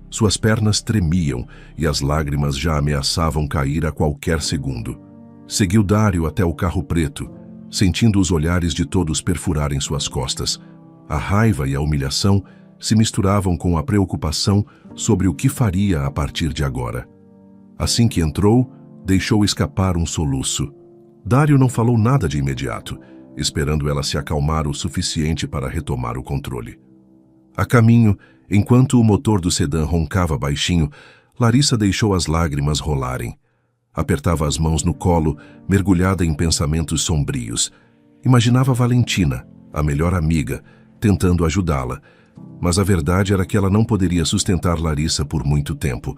Suas pernas tremiam e as lágrimas já ameaçavam cair a qualquer segundo. Seguiu Dário até o carro preto, sentindo os olhares de todos perfurarem suas costas. A raiva e a humilhação se misturavam com a preocupação sobre o que faria a partir de agora. Assim que entrou, deixou escapar um soluço. Dário não falou nada de imediato, esperando ela se acalmar o suficiente para retomar o controle. A caminho, enquanto o motor do sedã roncava baixinho, Larissa deixou as lágrimas rolarem. Apertava as mãos no colo, mergulhada em pensamentos sombrios. Imaginava Valentina, a melhor amiga, tentando ajudá-la. Mas a verdade era que ela não poderia sustentar Larissa por muito tempo.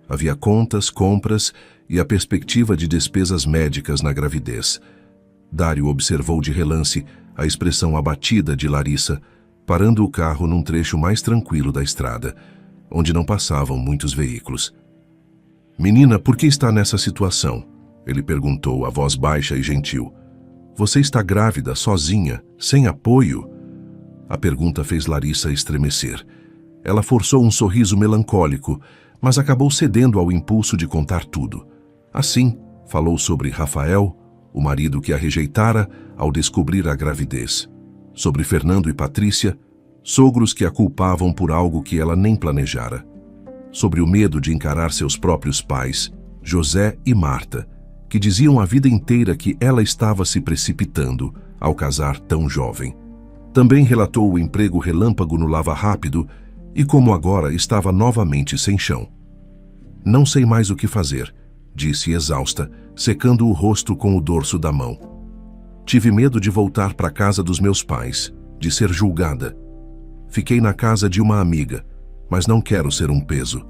Havia contas, compras e a perspectiva de despesas médicas na gravidez. Dário observou de relance a expressão abatida de Larissa, parando o carro num trecho mais tranquilo da estrada, onde não passavam muitos veículos. "Menina, por que está nessa situação?" Ele perguntou, a voz baixa e gentil. "Você está grávida, sozinha, sem apoio?" A pergunta fez Larissa estremecer. Ela forçou um sorriso melancólico, mas acabou cedendo ao impulso de contar tudo. Assim, falou sobre Rafael, o marido que a rejeitara ao descobrir a gravidez. Sobre Fernando e Patrícia, sogros que a culpavam por algo que ela nem planejara. Sobre o medo de encarar seus próprios pais, José e Marta, que diziam a vida inteira que ela estava se precipitando ao casar tão jovem. Também relatou o emprego relâmpago no Lava Rápido e como agora estava novamente sem chão. "Não sei mais o que fazer", disse exausta, secando o rosto com o dorso da mão. Tive medo de voltar para a casa dos meus pais, de ser julgada. Fiquei na casa de uma amiga, mas não quero ser um peso.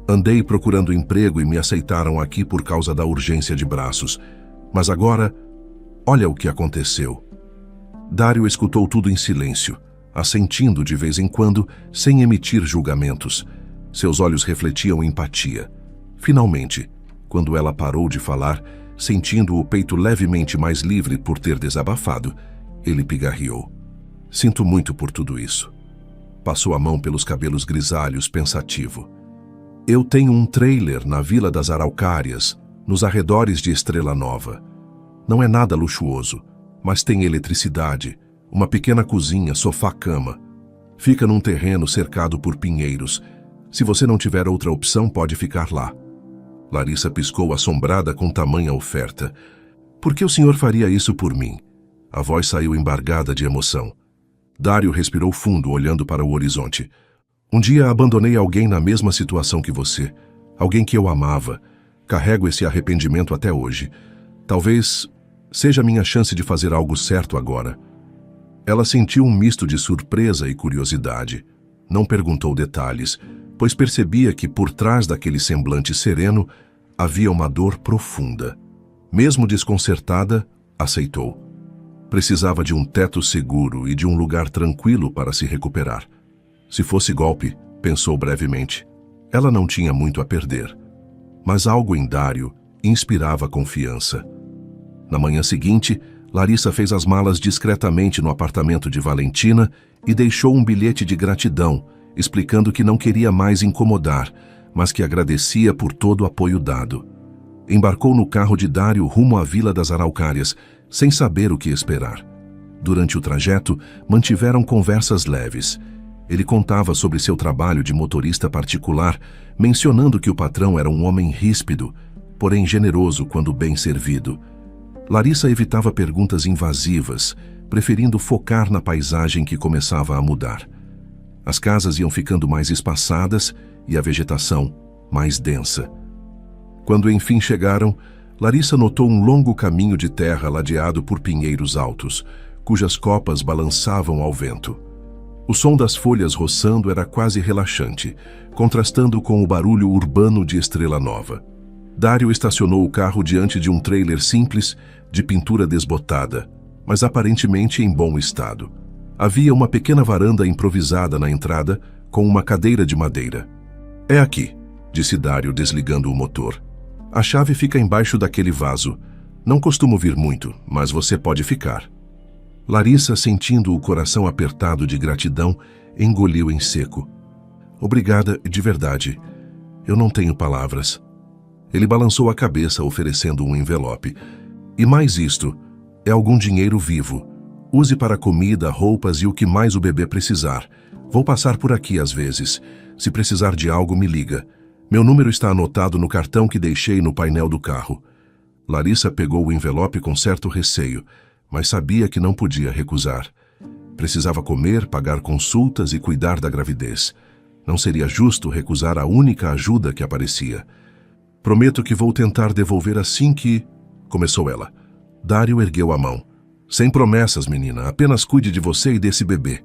Andei procurando emprego e me aceitaram aqui por causa da urgência de braços. Mas agora, olha o que aconteceu. Dário escutou tudo em silêncio, assentindo de vez em quando, sem emitir julgamentos. Seus olhos refletiam empatia. Finalmente, quando ela parou de falar, sentindo o peito levemente mais livre por ter desabafado, ele pigarreou. Sinto muito por tudo isso. Passou a mão pelos cabelos grisalhos, pensativo. Eu tenho um trailer na Vila das Araucárias, nos arredores de Estrela Nova. Não é nada luxuoso, mas tem eletricidade, uma pequena cozinha, sofá-cama. Fica num terreno cercado por pinheiros. Se você não tiver outra opção, pode ficar lá. Larissa piscou assombrada com tamanha oferta. Por que o senhor faria isso por mim? A voz saiu embargada de emoção. Dário respirou fundo, olhando para o horizonte. Um dia abandonei alguém na mesma situação que você. Alguém que eu amava. Carrego esse arrependimento até hoje. Talvez seja minha chance de fazer algo certo agora. Ela sentiu um misto de surpresa e curiosidade. Não perguntou detalhes, pois percebia que por trás daquele semblante sereno havia uma dor profunda. Mesmo desconcertada, aceitou. Precisava de um teto seguro e de um lugar tranquilo para se recuperar. Se fosse golpe, pensou brevemente, ela não tinha muito a perder. Mas algo em Dário inspirava confiança. Na manhã seguinte, Larissa fez as malas discretamente no apartamento de Valentina e deixou um bilhete de gratidão, explicando que não queria mais incomodar, mas que agradecia por todo o apoio dado. Embarcou no carro de Dário rumo à Vila das Araucárias, sem saber o que esperar. Durante o trajeto, mantiveram conversas leves. Ele contava sobre seu trabalho de motorista particular, mencionando que o patrão era um homem ríspido, porém generoso quando bem servido. Larissa evitava perguntas invasivas, preferindo focar na paisagem que começava a mudar. As casas iam ficando mais espaçadas e a vegetação mais densa. Quando enfim chegaram, Larissa notou um longo caminho de terra ladeado por pinheiros altos, cujas copas balançavam ao vento. O som das folhas roçando era quase relaxante, contrastando com o barulho urbano de Estrela Nova. Dário estacionou o carro diante de um trailer simples, de pintura desbotada, mas aparentemente em bom estado. Havia uma pequena varanda improvisada na entrada, com uma cadeira de madeira. É aqui, disse Dário desligando o motor. A chave fica embaixo daquele vaso. Não costumo vir muito, mas você pode ficar. Larissa, sentindo o coração apertado de gratidão, engoliu em seco. Obrigada, de verdade. Eu não tenho palavras. Ele balançou a cabeça, oferecendo um envelope. E mais isto, é algum dinheiro vivo. Use para comida, roupas e o que mais o bebê precisar. Vou passar por aqui às vezes. Se precisar de algo, me liga. Meu número está anotado no cartão que deixei no painel do carro. Larissa pegou o envelope com certo receio, mas sabia que não podia recusar. Precisava comer, pagar consultas e cuidar da gravidez. Não seria justo recusar a única ajuda que aparecia. Prometo que vou tentar devolver assim que... Começou ela. Dário ergueu a mão. Sem promessas, menina. Apenas cuide de você e desse bebê.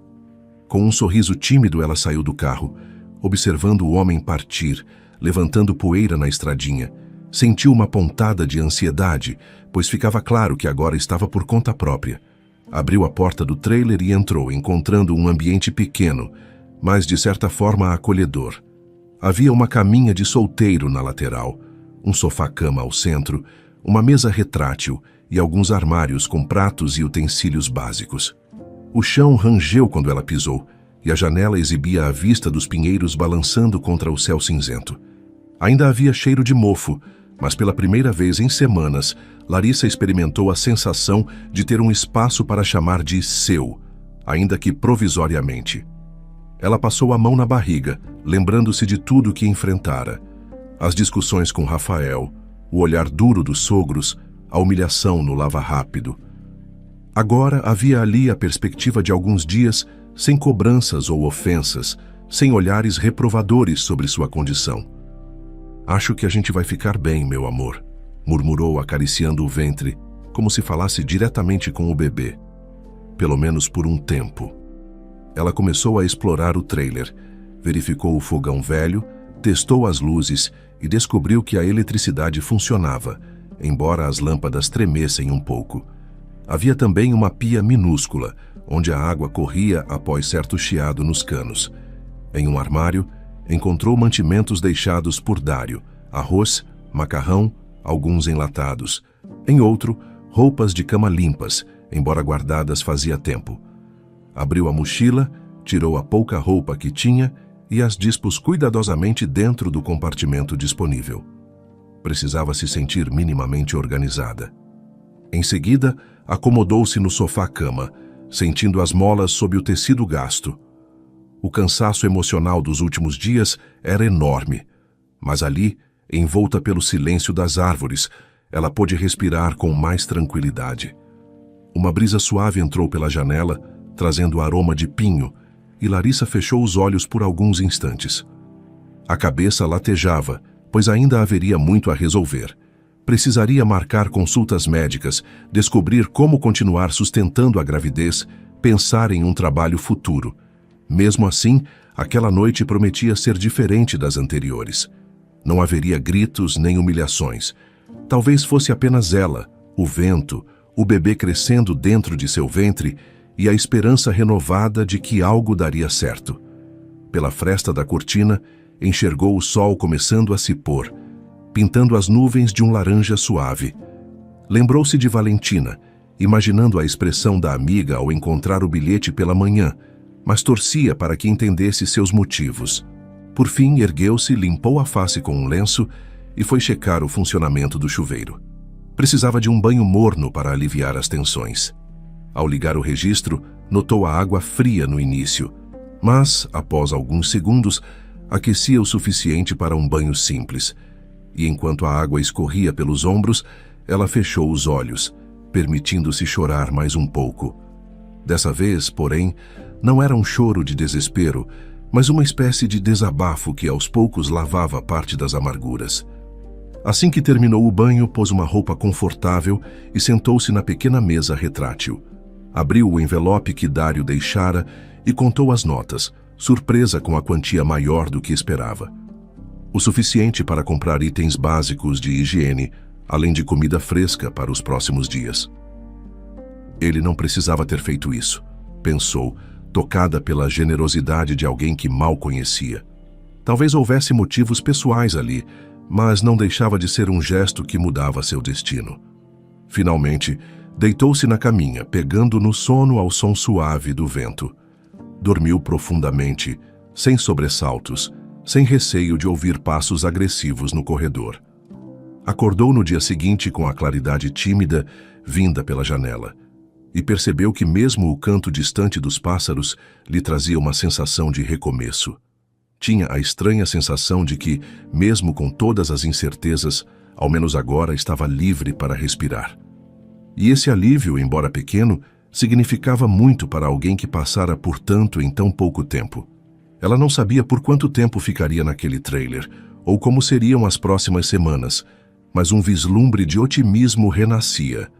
Com um sorriso tímido, ela saiu do carro, observando o homem partir, levantando poeira na estradinha. Sentiu uma pontada de ansiedade, pois ficava claro que agora estava por conta própria. Abriu a porta do trailer e entrou, encontrando um ambiente pequeno, mas de certa forma acolhedor. Havia uma caminha de solteiro na lateral, um sofá-cama ao centro, uma mesa retrátil e alguns armários com pratos e utensílios básicos. O chão rangeu quando ela pisou, e a janela exibia a vista dos pinheiros balançando contra o céu cinzento. Ainda havia cheiro de mofo, mas pela primeira vez em semanas, Larissa experimentou a sensação de ter um espaço para chamar de seu, ainda que provisoriamente. Ela passou a mão na barriga, lembrando-se de tudo que enfrentara. As discussões com Rafael, o olhar duro dos sogros, a humilhação no lava-rápido. Agora havia ali a perspectiva de alguns dias sem cobranças ou ofensas, sem olhares reprovadores sobre sua condição. Acho que a gente vai ficar bem, meu amor, murmurou acariciando o ventre, como se falasse diretamente com o bebê. Pelo menos por um tempo. Ela começou a explorar o trailer, verificou o fogão velho, testou as luzes e descobriu que a eletricidade funcionava, embora as lâmpadas tremessem um pouco. Havia também uma pia minúscula, onde a água corria após certo chiado nos canos. Em um armário, encontrou mantimentos deixados por Dário, arroz, macarrão, alguns enlatados. Em outro, roupas de cama limpas, embora guardadas fazia tempo. Abriu a mochila, tirou a pouca roupa que tinha e as dispôs cuidadosamente dentro do compartimento disponível. Precisava se sentir minimamente organizada. Em seguida, acomodou-se no sofá-cama, sentindo as molas sob o tecido gasto. O cansaço emocional dos últimos dias era enorme, mas ali, envolta pelo silêncio das árvores, ela pôde respirar com mais tranquilidade. Uma brisa suave entrou pela janela, trazendo aroma de pinho, e Larissa fechou os olhos por alguns instantes. A cabeça latejava, pois ainda haveria muito a resolver. Precisaria marcar consultas médicas, descobrir como continuar sustentando a gravidez, pensar em um trabalho futuro. Mesmo assim, aquela noite prometia ser diferente das anteriores. Não haveria gritos nem humilhações. Talvez fosse apenas ela, o vento, o bebê crescendo dentro de seu ventre e a esperança renovada de que algo daria certo. Pela fresta da cortina, enxergou o sol começando a se pôr, pintando as nuvens de um laranja suave. Lembrou-se de Valentina, imaginando a expressão da amiga ao encontrar o bilhete pela manhã, mas torcia para que entendesse seus motivos. Por fim, ergueu-se, limpou a face com um lenço e foi checar o funcionamento do chuveiro. Precisava de um banho morno para aliviar as tensões. Ao ligar o registro, notou a água fria no início, mas, após alguns segundos, aquecia o suficiente para um banho simples. E enquanto a água escorria pelos ombros, ela fechou os olhos, permitindo-se chorar mais um pouco. Dessa vez, porém, não era um choro de desespero, mas uma espécie de desabafo que aos poucos lavava parte das amarguras. Assim que terminou o banho, pôs uma roupa confortável e sentou-se na pequena mesa retrátil. Abriu o envelope que Dário deixara e contou as notas, surpresa com a quantia maior do que esperava. O suficiente para comprar itens básicos de higiene, além de comida fresca para os próximos dias. Ele não precisava ter feito isso, pensou, tocada pela generosidade de alguém que mal conhecia. Talvez houvesse motivos pessoais ali, mas não deixava de ser um gesto que mudava seu destino. Finalmente, deitou-se na caminha, pegando no sono ao som suave do vento. Dormiu profundamente, sem sobressaltos, sem receio de ouvir passos agressivos no corredor. Acordou no dia seguinte com a claridade tímida vinda pela janela e percebeu que mesmo o canto distante dos pássaros lhe trazia uma sensação de recomeço. Tinha a estranha sensação de que, mesmo com todas as incertezas, ao menos agora estava livre para respirar. E esse alívio, embora pequeno, significava muito para alguém que passara por tanto em tão pouco tempo. Ela não sabia por quanto tempo ficaria naquele trailer, ou como seriam as próximas semanas, mas um vislumbre de otimismo renascia.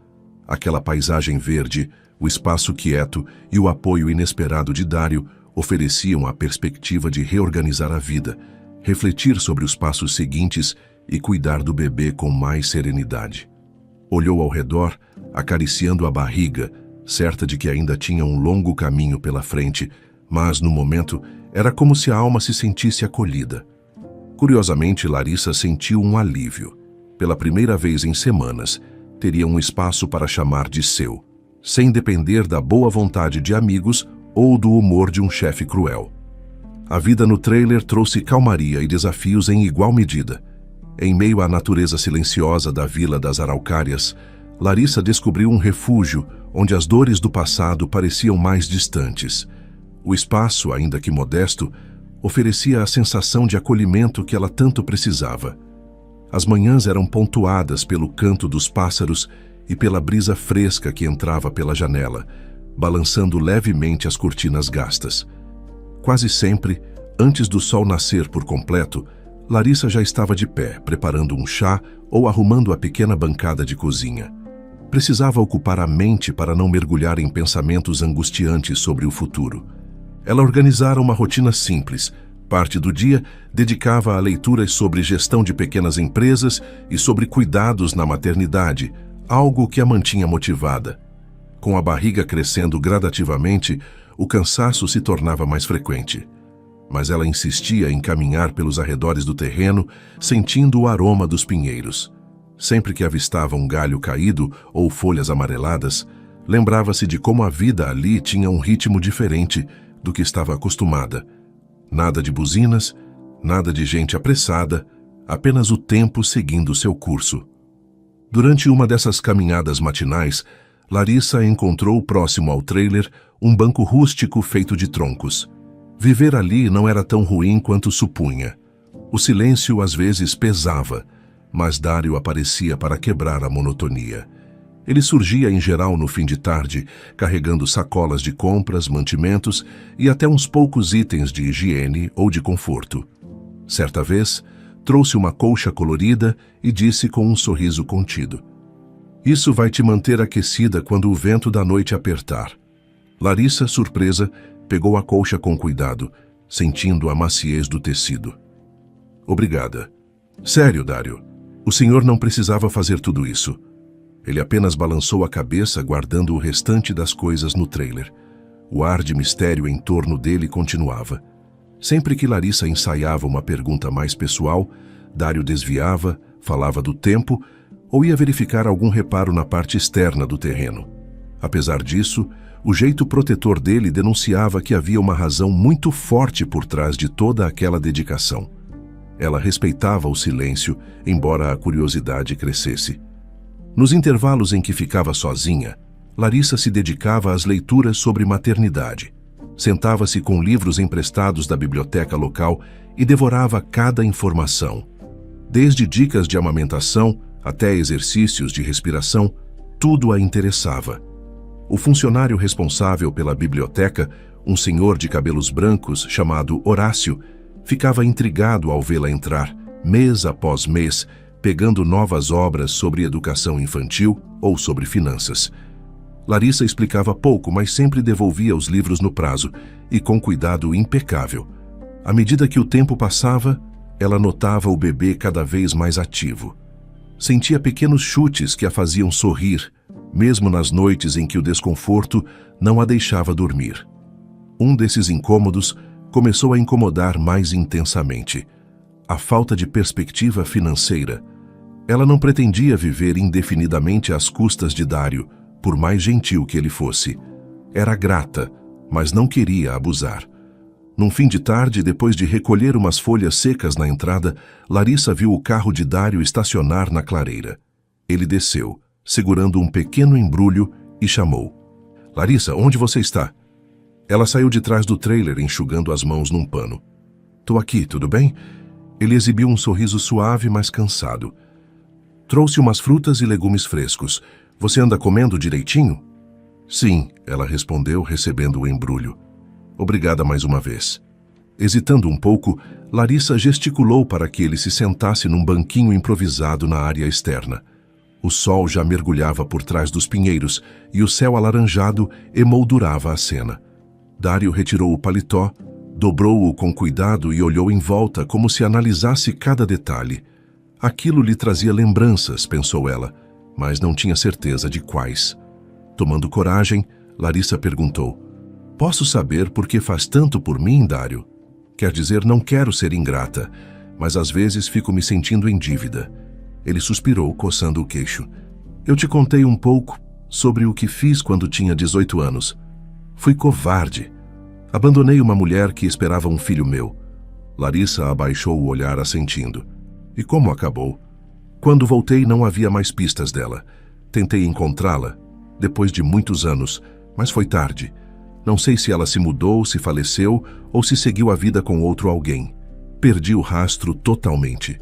Aquela paisagem verde, o espaço quieto e o apoio inesperado de Dário ofereciam a perspectiva de reorganizar a vida, refletir sobre os passos seguintes e cuidar do bebê com mais serenidade. Olhou ao redor, acariciando a barriga, certa de que ainda tinha um longo caminho pela frente, mas, no momento, era como se a alma se sentisse acolhida. Curiosamente, Larissa sentiu um alívio. Pela primeira vez em semanas, teria um espaço para chamar de seu, sem depender da boa vontade de amigos ou do humor de um chefe cruel. A vida no trailer trouxe calmaria e desafios em igual medida. Em meio à natureza silenciosa da Vila das Araucárias, Larissa descobriu um refúgio onde as dores do passado pareciam mais distantes. O espaço, ainda que modesto, oferecia a sensação de acolhimento que ela tanto precisava. As manhãs eram pontuadas pelo canto dos pássaros e pela brisa fresca que entrava pela janela, balançando levemente as cortinas gastas. Quase sempre, antes do sol nascer por completo, Larissa já estava de pé, preparando um chá ou arrumando a pequena bancada de cozinha. Precisava ocupar a mente para não mergulhar em pensamentos angustiantes sobre o futuro. Ela organizara uma rotina simples. Parte do dia dedicava a leituras sobre gestão de pequenas empresas e sobre cuidados na maternidade, algo que a mantinha motivada. Com a barriga crescendo gradativamente, o cansaço se tornava mais frequente. Mas ela insistia em caminhar pelos arredores do terreno, sentindo o aroma dos pinheiros. Sempre que avistava um galho caído ou folhas amareladas, lembrava-se de como a vida ali tinha um ritmo diferente do que estava acostumada. Nada de buzinas, nada de gente apressada, apenas o tempo seguindo seu curso. Durante uma dessas caminhadas matinais, Larissa encontrou próximo ao trailer um banco rústico feito de troncos. Viver ali não era tão ruim quanto supunha. O silêncio às vezes pesava, mas Dário aparecia para quebrar a monotonia. Ele surgia em geral no fim de tarde, carregando sacolas de compras, mantimentos e até uns poucos itens de higiene ou de conforto. Certa vez, trouxe uma colcha colorida e disse com um sorriso contido: "Isso vai te manter aquecida quando o vento da noite apertar." Larissa, surpresa, pegou a colcha com cuidado, sentindo a maciez do tecido. "Obrigada." "Sério, Dário, o senhor não precisava fazer tudo isso." Ele apenas balançou a cabeça, guardando o restante das coisas no trailer. O ar de mistério em torno dele continuava. Sempre que Larissa ensaiava uma pergunta mais pessoal, Dário desviava, falava do tempo ou ia verificar algum reparo na parte externa do terreno. Apesar disso, o jeito protetor dele denunciava que havia uma razão muito forte por trás de toda aquela dedicação. Ela respeitava o silêncio, embora a curiosidade crescesse. Nos intervalos em que ficava sozinha, Larissa se dedicava às leituras sobre maternidade. Sentava-se com livros emprestados da biblioteca local e devorava cada informação. Desde dicas de amamentação até exercícios de respiração, tudo a interessava. O funcionário responsável pela biblioteca, um senhor de cabelos brancos chamado Horácio, ficava intrigado ao vê-la entrar, mês após mês, pegando novas obras sobre educação infantil ou sobre finanças. Larissa explicava pouco, mas sempre devolvia os livros no prazo e com cuidado impecável. À medida que o tempo passava, ela notava o bebê cada vez mais ativo. Sentia pequenos chutes que a faziam sorrir, mesmo nas noites em que o desconforto não a deixava dormir. Um desses incômodos começou a incomodar mais intensamente: a falta de perspectiva financeira. Ela não pretendia viver indefinidamente às custas de Dário, por mais gentil que ele fosse. Era grata, mas não queria abusar. Num fim de tarde, depois de recolher umas folhas secas na entrada, Larissa viu o carro de Dário estacionar na clareira. Ele desceu, segurando um pequeno embrulho, e chamou: "Larissa, onde você está?" Ela saiu de trás do trailer, enxugando as mãos num pano. "Tô aqui, tudo bem?" Ele exibiu um sorriso suave, mas cansado. "Trouxe umas frutas e legumes frescos. Você anda comendo direitinho?" "Sim," ela respondeu, recebendo o embrulho. "Obrigada mais uma vez." Hesitando um pouco, Larissa gesticulou para que ele se sentasse num banquinho improvisado na área externa. O sol já mergulhava por trás dos pinheiros e o céu alaranjado emoldurava a cena. Dário retirou o paletó, dobrou-o com cuidado e olhou em volta como se analisasse cada detalhe. Aquilo lhe trazia lembranças, pensou ela, mas não tinha certeza de quais. Tomando coragem, Larissa perguntou: "Posso saber por que faz tanto por mim, Dário? Quer dizer, não quero ser ingrata, mas às vezes fico me sentindo em dívida." Ele suspirou, coçando o queixo. "Eu te contei um pouco sobre o que fiz quando tinha 18 anos. Fui covarde. Abandonei uma mulher que esperava um filho meu." Larissa abaixou o olhar assentindo. "E como acabou?" "Quando voltei não havia mais pistas dela. Tentei encontrá-la, depois de muitos anos, mas foi tarde. Não sei se ela se mudou, se faleceu ou se seguiu a vida com outro alguém. Perdi o rastro totalmente."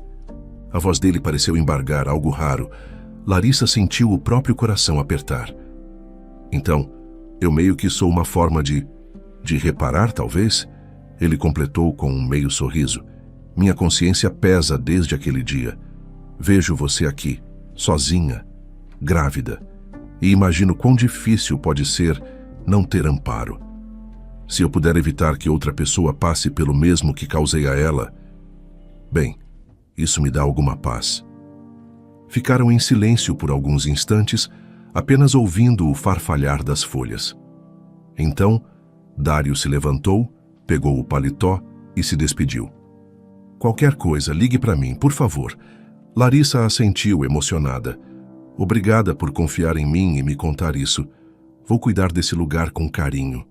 A voz dele pareceu embargar, algo raro. Larissa sentiu o próprio coração apertar. "Então, eu meio que sou uma forma de reparar, talvez?" Ele completou com um meio sorriso. "Minha consciência pesa desde aquele dia. Vejo você aqui, sozinha, grávida, e imagino quão difícil pode ser não ter amparo. Se eu puder evitar que outra pessoa passe pelo mesmo que causei a ela, bem, isso me dá alguma paz. Ficaram em silêncio por alguns instantes, apenas ouvindo o farfalhar das folhas. Então, Dário se levantou, pegou o paletó e se despediu. Qualquer coisa, ligue para mim, por favor. Larissa assentiu, emocionada. Obrigada por confiar em mim e me contar isso. Vou cuidar desse lugar com carinho.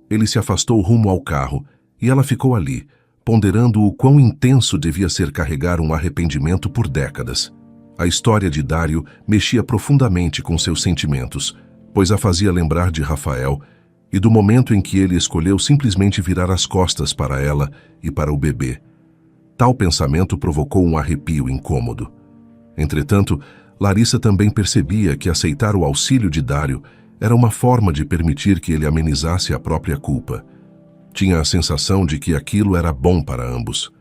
Ele se afastou rumo ao carro e ela ficou ali, ponderando o quão intenso devia ser carregar um arrependimento por décadas. A história de Dário mexia profundamente com seus sentimentos, pois a fazia lembrar de Rafael e do momento em que ele escolheu simplesmente virar as costas para ela e para o bebê. Tal pensamento provocou um arrepio incômodo. Entretanto, Larissa também percebia que aceitar o auxílio de Dário era uma forma de permitir que ele amenizasse a própria culpa. Tinha a sensação de que aquilo era bom para ambos.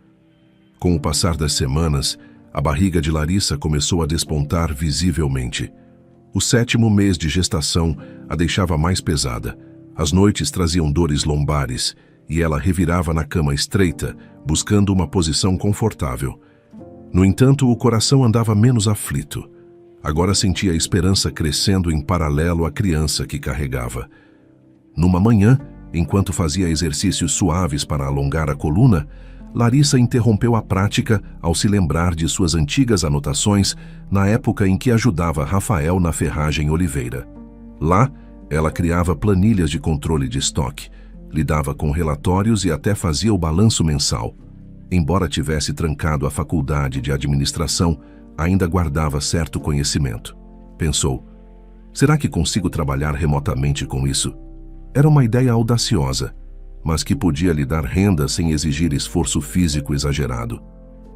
Com o passar das semanas, a barriga de Larissa começou a despontar visivelmente. O 7º mês de gestação a deixava mais pesada. As noites traziam dores lombares e ela revirava na cama estreita, buscando uma posição confortável. No entanto, o coração andava menos aflito. Agora sentia a esperança crescendo em paralelo à criança que carregava. Numa manhã, enquanto fazia exercícios suaves para alongar a coluna, Larissa interrompeu a prática ao se lembrar de suas antigas anotações na época em que ajudava Rafael na ferragem Oliveira. Lá, ela criava planilhas de controle de estoque, lidava com relatórios e até fazia o balanço mensal. Embora tivesse trancado a faculdade de administração, ainda guardava certo conhecimento. Pensou, será que consigo trabalhar remotamente com isso? Era uma ideia audaciosa, mas que podia lhe dar renda sem exigir esforço físico exagerado.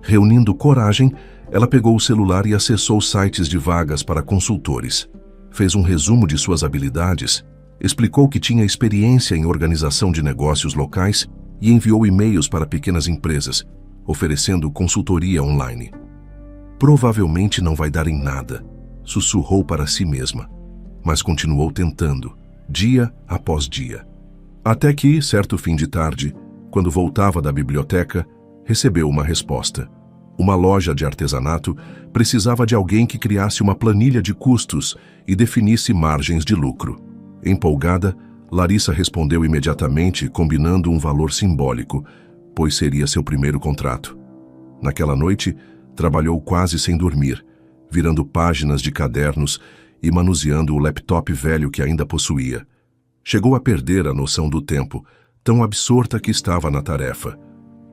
Reunindo coragem, ela pegou o celular e acessou sites de vagas para consultores. Fez um resumo de suas habilidades, explicou que tinha experiência em organização de negócios locais e enviou e-mails para pequenas empresas, oferecendo consultoria online. Provavelmente não vai dar em nada, sussurrou para si mesma, mas continuou tentando, dia após dia. Até que, certo fim de tarde, quando voltava da biblioteca, recebeu uma resposta. Uma loja de artesanato precisava de alguém que criasse uma planilha de custos e definisse margens de lucro. Empolgada, Larissa respondeu imediatamente, combinando um valor simbólico, pois seria seu primeiro contrato. Naquela noite, trabalhou quase sem dormir, virando páginas de cadernos e manuseando o laptop velho que ainda possuía. Chegou a perder a noção do tempo, tão absorta que estava na tarefa.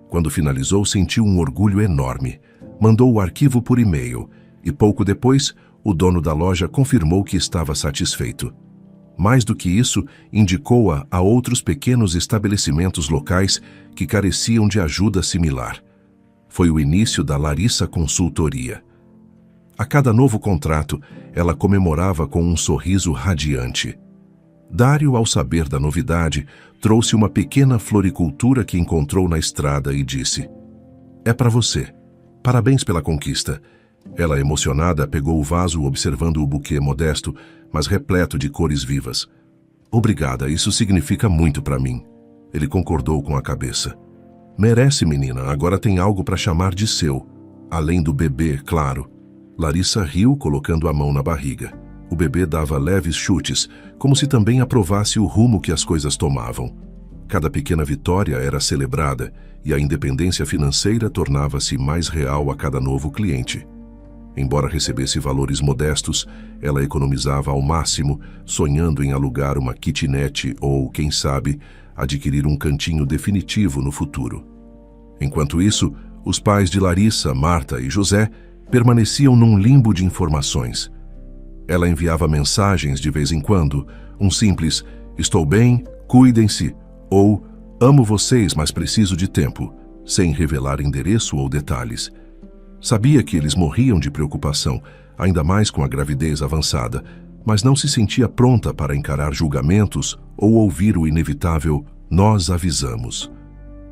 Quando finalizou, sentiu um orgulho enorme. Mandou o arquivo por e-mail e, pouco depois, o dono da loja confirmou que estava satisfeito. Mais do que isso, indicou-a a outros pequenos estabelecimentos locais que careciam de ajuda similar. Foi o início da Larissa Consultoria. A cada novo contrato, ela comemorava com um sorriso radiante. Dário, ao saber da novidade, trouxe uma pequena floricultura que encontrou na estrada e disse: "É para você. Parabéns pela conquista." Ela, emocionada, pegou o vaso observando o buquê modesto, mas repleto de cores vivas. "Obrigada, isso significa muito para mim." Ele concordou com a cabeça. "Merece, menina, agora tem algo para chamar de seu. Além do bebê, claro." Larissa riu, colocando a mão na barriga. O bebê dava leves chutes, como se também aprovasse o rumo que as coisas tomavam. Cada pequena vitória era celebrada e a independência financeira tornava-se mais real a cada novo cliente. Embora recebesse valores modestos, ela economizava ao máximo, sonhando em alugar uma kitnet ou, quem sabe, adquirir um cantinho definitivo no futuro. Enquanto isso, os pais de Larissa, Marta e José permaneciam num limbo de informações. Ela enviava mensagens de vez em quando, um simples "estou bem, cuidem-se" ou "amo vocês, mas preciso de tempo", sem revelar endereço ou detalhes. Sabia que eles morriam de preocupação, ainda mais com a gravidez avançada, mas não se sentia pronta para encarar julgamentos ou ouvir o inevitável "nós avisamos".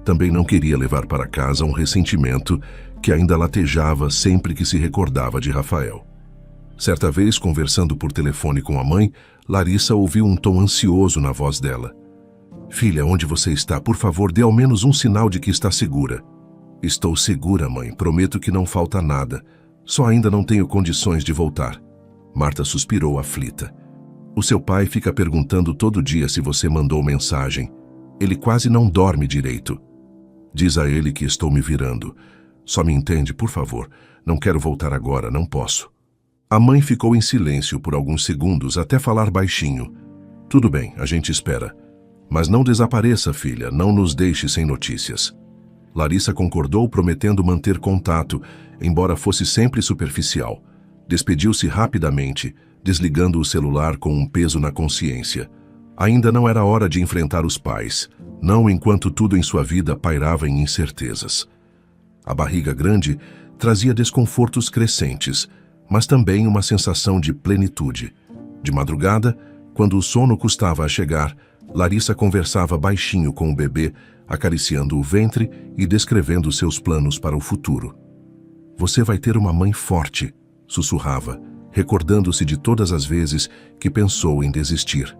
Também não queria levar para casa um ressentimento que ainda latejava sempre que se recordava de Rafael. Certa vez, conversando por telefone com a mãe, Larissa ouviu um tom ansioso na voz dela. Filha, onde você está? Por favor, dê ao menos um sinal de que está segura. Estou segura, mãe. Prometo que não falta nada. Só ainda não tenho condições de voltar. Marta suspirou aflita. O seu pai fica perguntando todo dia se você mandou mensagem. Ele quase não dorme direito. Diz a ele que estou me virando. Só me entende, por favor. Não quero voltar agora, não posso. A mãe ficou em silêncio por alguns segundos até falar baixinho. Tudo bem, a gente espera. Mas não desapareça, filha, não nos deixe sem notícias. Larissa concordou, prometendo manter contato, embora fosse sempre superficial. Despediu-se rapidamente, desligando o celular com um peso na consciência. Ainda não era hora de enfrentar os pais, não enquanto tudo em sua vida pairava em incertezas. A barriga grande trazia desconfortos crescentes, mas também uma sensação de plenitude. De madrugada, quando o sono custava a chegar, Larissa conversava baixinho com o bebê, acariciando o ventre e descrevendo seus planos para o futuro. Você vai ter uma mãe forte, sussurrava, recordando-se de todas as vezes que pensou em desistir.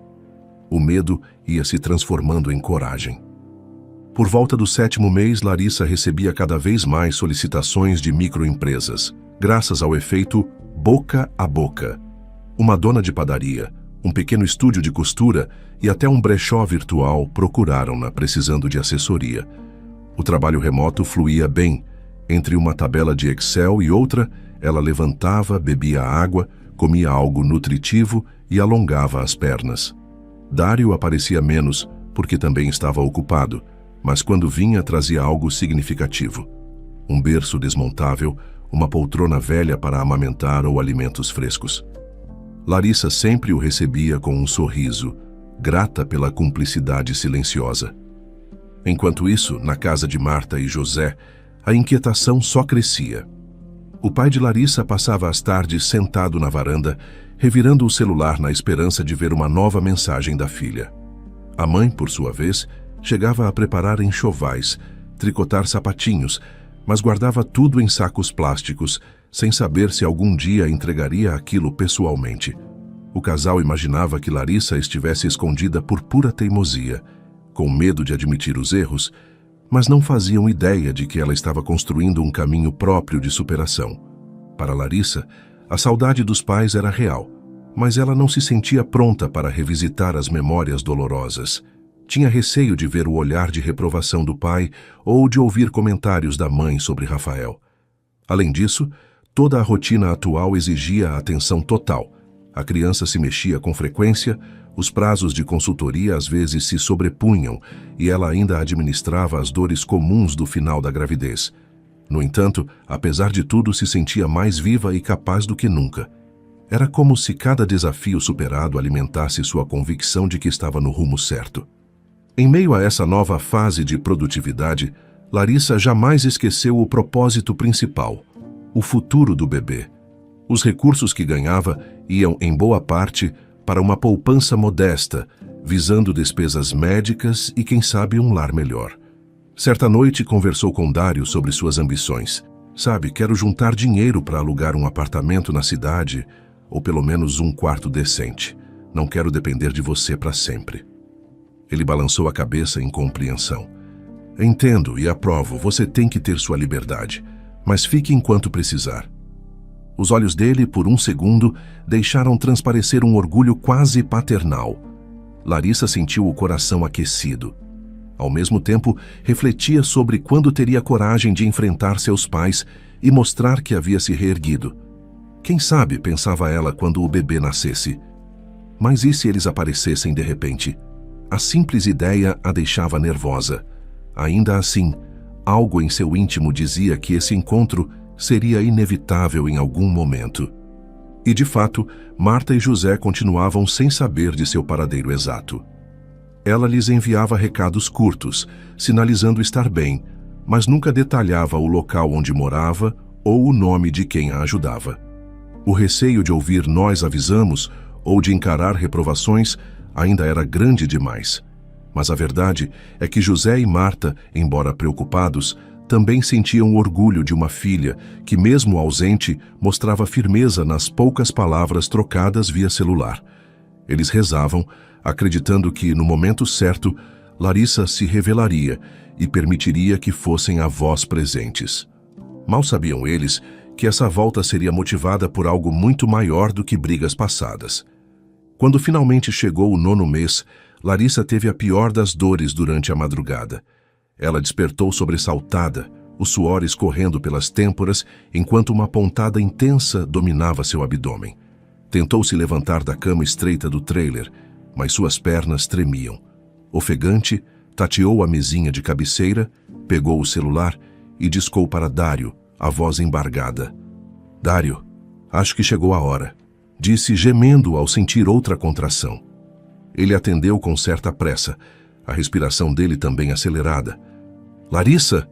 O medo ia se transformando em coragem. Por volta do 7º mês, Larissa recebia cada vez mais solicitações de microempresas, graças ao efeito boca a boca. Uma dona de padaria, um pequeno estúdio de costura e até um brechó virtual procuraram-na precisando de assessoria. O trabalho remoto fluía bem. Entre uma tabela de Excel e outra, ela levantava, bebia água, comia algo nutritivo e alongava as pernas. Dário aparecia menos, porque também estava ocupado, mas quando vinha trazia algo significativo. Um berço desmontável, uma poltrona velha para amamentar ou alimentos frescos. Larissa sempre o recebia com um sorriso, grata pela cumplicidade silenciosa. Enquanto isso, na casa de Marta e José, a inquietação só crescia. O pai de Larissa passava as tardes sentado na varanda, revirando o celular na esperança de ver uma nova mensagem da filha. A mãe, por sua vez, chegava a preparar enxovais, tricotar sapatinhos, mas guardava tudo em sacos plásticos, sem saber se algum dia entregaria aquilo pessoalmente. O casal imaginava que Larissa estivesse escondida por pura teimosia, com medo de admitir os erros, mas não faziam ideia de que ela estava construindo um caminho próprio de superação. Para Larissa, a saudade dos pais era real, mas ela não se sentia pronta para revisitar as memórias dolorosas. Tinha receio de ver o olhar de reprovação do pai ou de ouvir comentários da mãe sobre Rafael. Além disso, toda a rotina atual exigia atenção total. A criança se mexia com frequência, os prazos de consultoria às vezes se sobrepunham e ela ainda administrava as dores comuns do final da gravidez. No entanto, apesar de tudo, se sentia mais viva e capaz do que nunca. Era como se cada desafio superado alimentasse sua convicção de que estava no rumo certo. Em meio a essa nova fase de produtividade, Larissa jamais esqueceu o propósito principal, o futuro do bebê. Os recursos que ganhava iam, em boa parte, para uma poupança modesta, visando despesas médicas e, quem sabe, um lar melhor. Certa noite conversou com Dário sobre suas ambições. Sabe, quero juntar dinheiro para alugar um apartamento na cidade, ou pelo menos um quarto decente. Não quero depender de você para sempre. Ele balançou a cabeça em compreensão. Entendo e aprovo, você tem que ter sua liberdade, mas fique enquanto precisar. Os olhos dele, por um segundo, deixaram transparecer um orgulho quase paternal. Larissa sentiu o coração aquecido. Ao mesmo tempo, refletia sobre quando teria coragem de enfrentar seus pais e mostrar que havia se reerguido. Quem sabe, pensava ela quando o bebê nascesse. Mas e se eles aparecessem de repente? A simples ideia a deixava nervosa. Ainda assim, algo em seu íntimo dizia que esse encontro seria inevitável em algum momento. E, de fato, Marta e José continuavam sem saber de seu paradeiro exato. Ela lhes enviava recados curtos, sinalizando estar bem, mas nunca detalhava o local onde morava ou o nome de quem a ajudava. O receio de ouvir "nós avisamos" ou de encarar reprovações ainda era grande demais. Mas a verdade é que José e Marta, embora preocupados, também sentiam orgulho de uma filha que, mesmo ausente, mostrava firmeza nas poucas palavras trocadas via celular. Eles rezavam, acreditando que, no momento certo, Larissa se revelaria e permitiria que fossem avós presentes. Mal sabiam eles que essa volta seria motivada por algo muito maior do que brigas passadas. Quando finalmente chegou o 9º mês, Larissa teve a pior das dores durante a madrugada. Ela despertou sobressaltada, o suor escorrendo pelas têmporas, enquanto uma pontada intensa dominava seu abdômen. Tentou se levantar da cama estreita do trailer, mas suas pernas tremiam. Ofegante, tateou a mesinha de cabeceira, pegou o celular e discou para Dário, a voz embargada. "Dário, acho que chegou a hora", disse gemendo ao sentir outra contração. Ele atendeu com certa pressa, a respiração dele também acelerada. "Larissa?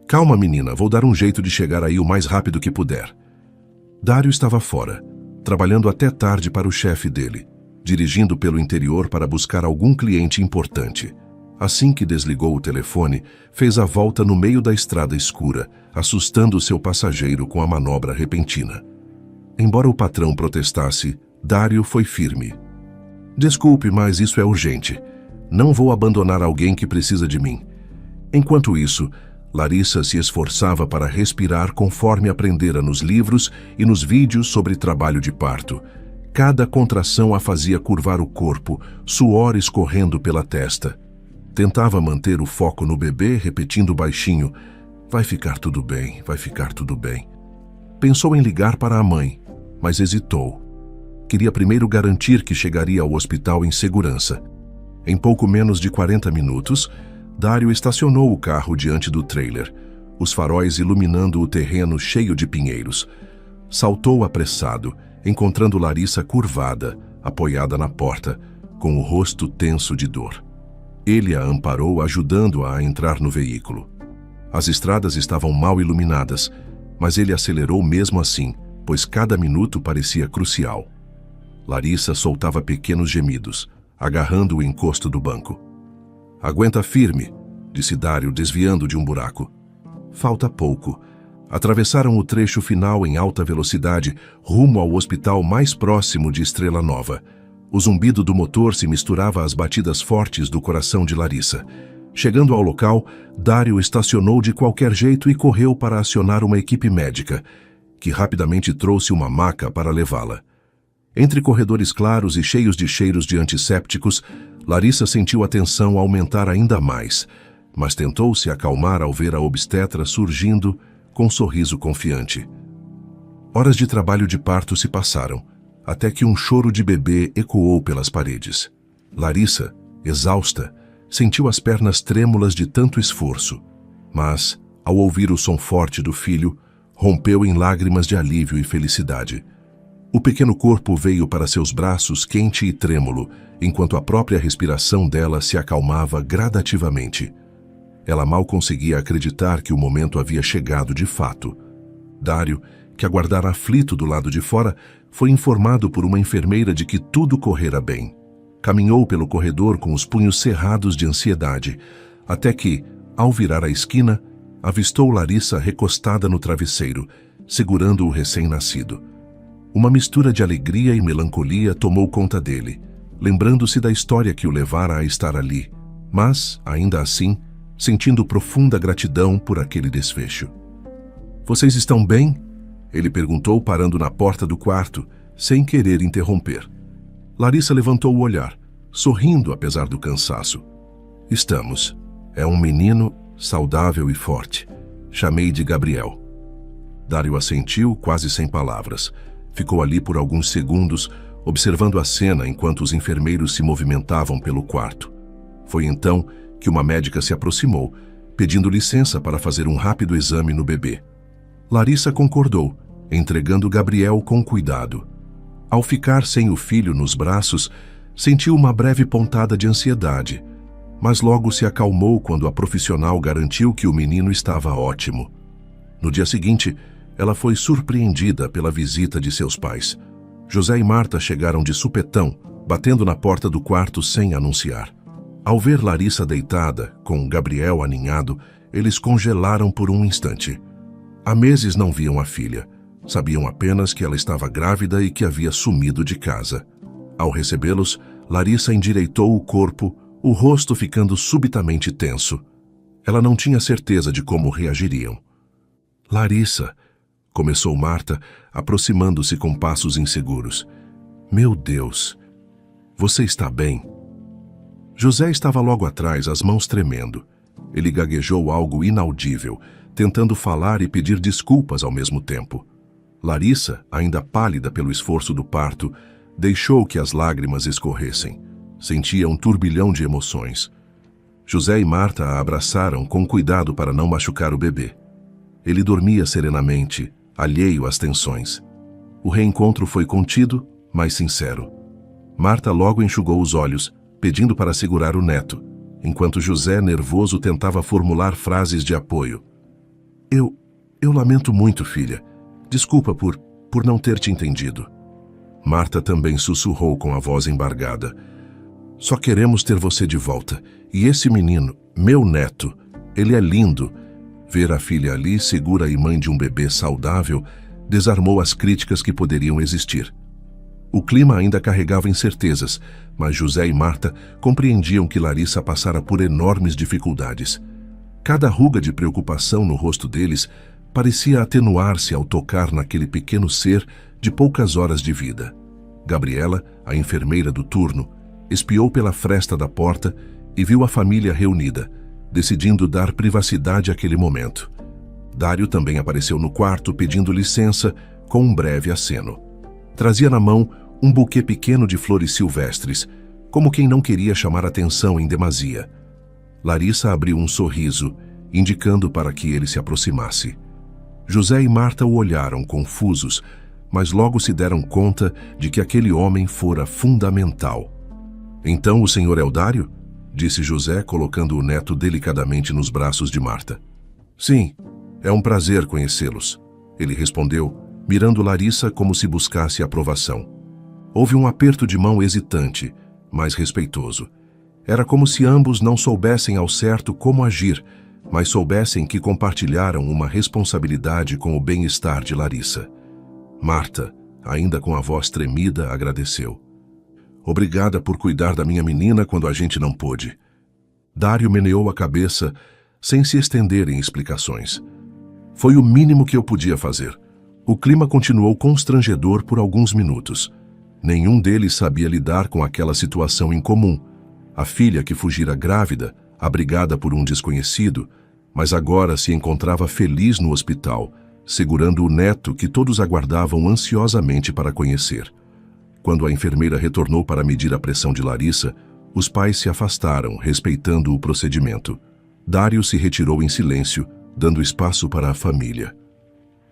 Calma, menina, vou dar um jeito de chegar aí o mais rápido que puder." Dário estava fora, trabalhando até tarde para o chefe dele, dirigindo pelo interior para buscar algum cliente importante. Assim que desligou o telefone, fez a volta no meio da estrada escura, assustando seu passageiro com a manobra repentina. Embora o patrão protestasse, Dário foi firme. "Desculpe, mas isso é urgente. Não vou abandonar alguém que precisa de mim." Enquanto isso, Larissa se esforçava para respirar conforme aprendera nos livros e nos vídeos sobre trabalho de parto. Cada contração a fazia curvar o corpo, suor escorrendo pela testa. Tentava manter o foco no bebê, repetindo baixinho: "Vai ficar tudo bem, vai ficar tudo bem." Pensou em ligar para a mãe, mas hesitou. Queria primeiro garantir que chegaria ao hospital em segurança. Em pouco menos de 40 minutos, Dário estacionou o carro diante do trailer, os faróis iluminando o terreno cheio de pinheiros. Saltou apressado, encontrando Larissa curvada, apoiada na porta, com o rosto tenso de dor. Ele a amparou, ajudando-a a entrar no veículo. As estradas estavam mal iluminadas, mas ele acelerou mesmo assim, pois cada minuto parecia crucial. Larissa soltava pequenos gemidos, agarrando o encosto do banco. "Aguenta firme", disse Dário, desviando de um buraco. Falta pouco. Atravessaram o trecho final em alta velocidade, rumo ao hospital mais próximo de Estrela Nova. O zumbido do motor se misturava às batidas fortes do coração de Larissa. Chegando ao local, Dário estacionou de qualquer jeito e correu para acionar uma equipe médica, que rapidamente trouxe uma maca para levá-la. Entre corredores claros e cheios de cheiros de antissépticos, Larissa sentiu a tensão aumentar ainda mais, mas tentou se acalmar ao ver a obstetra surgindo com um sorriso confiante. Horas de trabalho de parto se passaram, até que um choro de bebê ecoou pelas paredes. Larissa, exausta, sentiu as pernas trêmulas de tanto esforço, mas, ao ouvir o som forte do filho, rompeu em lágrimas de alívio e felicidade. O pequeno corpo veio para seus braços quente e trêmulo, enquanto a própria respiração dela se acalmava gradativamente. Ela mal conseguia acreditar que o momento havia chegado de fato. Dário, que aguardara aflito do lado de fora, foi informado por uma enfermeira de que tudo correra bem. Caminhou pelo corredor com os punhos cerrados de ansiedade, até que, ao virar a esquina, avistou Larissa recostada no travesseiro, segurando o recém-nascido. Uma mistura de alegria e melancolia tomou conta dele, lembrando-se da história que o levara a estar ali, mas, ainda assim, sentindo profunda gratidão por aquele desfecho. "Vocês estão bem?" ele perguntou, parando na porta do quarto, sem querer interromper. Larissa levantou o olhar, sorrindo apesar do cansaço. "Estamos. É um menino saudável e forte. Chamei de Gabriel." Dário assentiu, quase sem palavras. Ficou ali por alguns segundos, observando a cena enquanto os enfermeiros se movimentavam pelo quarto. Foi então que uma médica se aproximou, pedindo licença para fazer um rápido exame no bebê. Larissa concordou, entregando Gabriel com cuidado. Ao ficar sem o filho nos braços, sentiu uma breve pontada de ansiedade, mas logo se acalmou quando a profissional garantiu que o menino estava ótimo. No dia seguinte, ela foi surpreendida pela visita de seus pais. José e Marta chegaram de supetão, batendo na porta do quarto sem anunciar. Ao ver Larissa deitada, com Gabriel aninhado, eles congelaram por um instante. Há meses não viam a filha. Sabiam apenas que ela estava grávida e que havia sumido de casa. Ao recebê-los, Larissa endireitou o corpo, o rosto ficando subitamente tenso. Ela não tinha certeza de como reagiriam. Larissa, começou Marta, aproximando-se com passos inseguros. Meu Deus, você está bem? José estava logo atrás, as mãos tremendo. Ele gaguejou algo inaudível, tentando falar e pedir desculpas ao mesmo tempo. Larissa, ainda pálida pelo esforço do parto, deixou que as lágrimas escorressem. Sentia um turbilhão de emoções. José e Marta a abraçaram com cuidado para não machucar o bebê. Ele dormia serenamente, alheio às tensões. O reencontro foi contido, mas sincero. Marta logo enxugou os olhos, pedindo para segurar o neto, enquanto José, nervoso, tentava formular frases de apoio. Eu lamento muito, filha. Desculpa por não ter te entendido. Marta também sussurrou com a voz embargada. Só queremos ter você de volta. E esse menino, meu neto, ele é lindo. Ver a filha ali, segura e mãe de um bebê saudável, desarmou as críticas que poderiam existir. O clima ainda carregava incertezas, mas José e Marta compreendiam que Larissa passara por enormes dificuldades. Cada ruga de preocupação no rosto deles parecia atenuar-se ao tocar naquele pequeno ser de poucas horas de vida. Gabriela, a enfermeira do turno, espiou pela fresta da porta e viu a família reunida, decidindo dar privacidade àquele momento. Dário também apareceu no quarto pedindo licença com um breve aceno. Trazia na mão um buquê pequeno de flores silvestres, como quem não queria chamar atenção em demasia. Larissa abriu um sorriso, indicando para que ele se aproximasse. José e Marta o olharam confusos, mas logo se deram conta de que aquele homem fora fundamental. Então o senhor é o Dário? Disse José, colocando o neto delicadamente nos braços de Marta. Sim, é um prazer conhecê-los, ele respondeu, mirando Larissa como se buscasse aprovação. Houve um aperto de mão hesitante, mas respeitoso. Era como se ambos não soubessem ao certo como agir, mas soubessem que compartilharam uma responsabilidade com o bem-estar de Larissa. Marta, ainda com a voz tremida, agradeceu. Obrigada por cuidar da minha menina quando a gente não pôde. Dário meneou a cabeça, sem se estender em explicações. Foi o mínimo que eu podia fazer. O clima continuou constrangedor por alguns minutos. Nenhum deles sabia lidar com aquela situação incomum. A filha que fugira grávida, abrigada por um desconhecido, mas agora se encontrava feliz no hospital, segurando o neto que todos aguardavam ansiosamente para conhecer. Quando a enfermeira retornou para medir a pressão de Larissa, os pais se afastaram, respeitando o procedimento. Dário se retirou em silêncio, dando espaço para a família.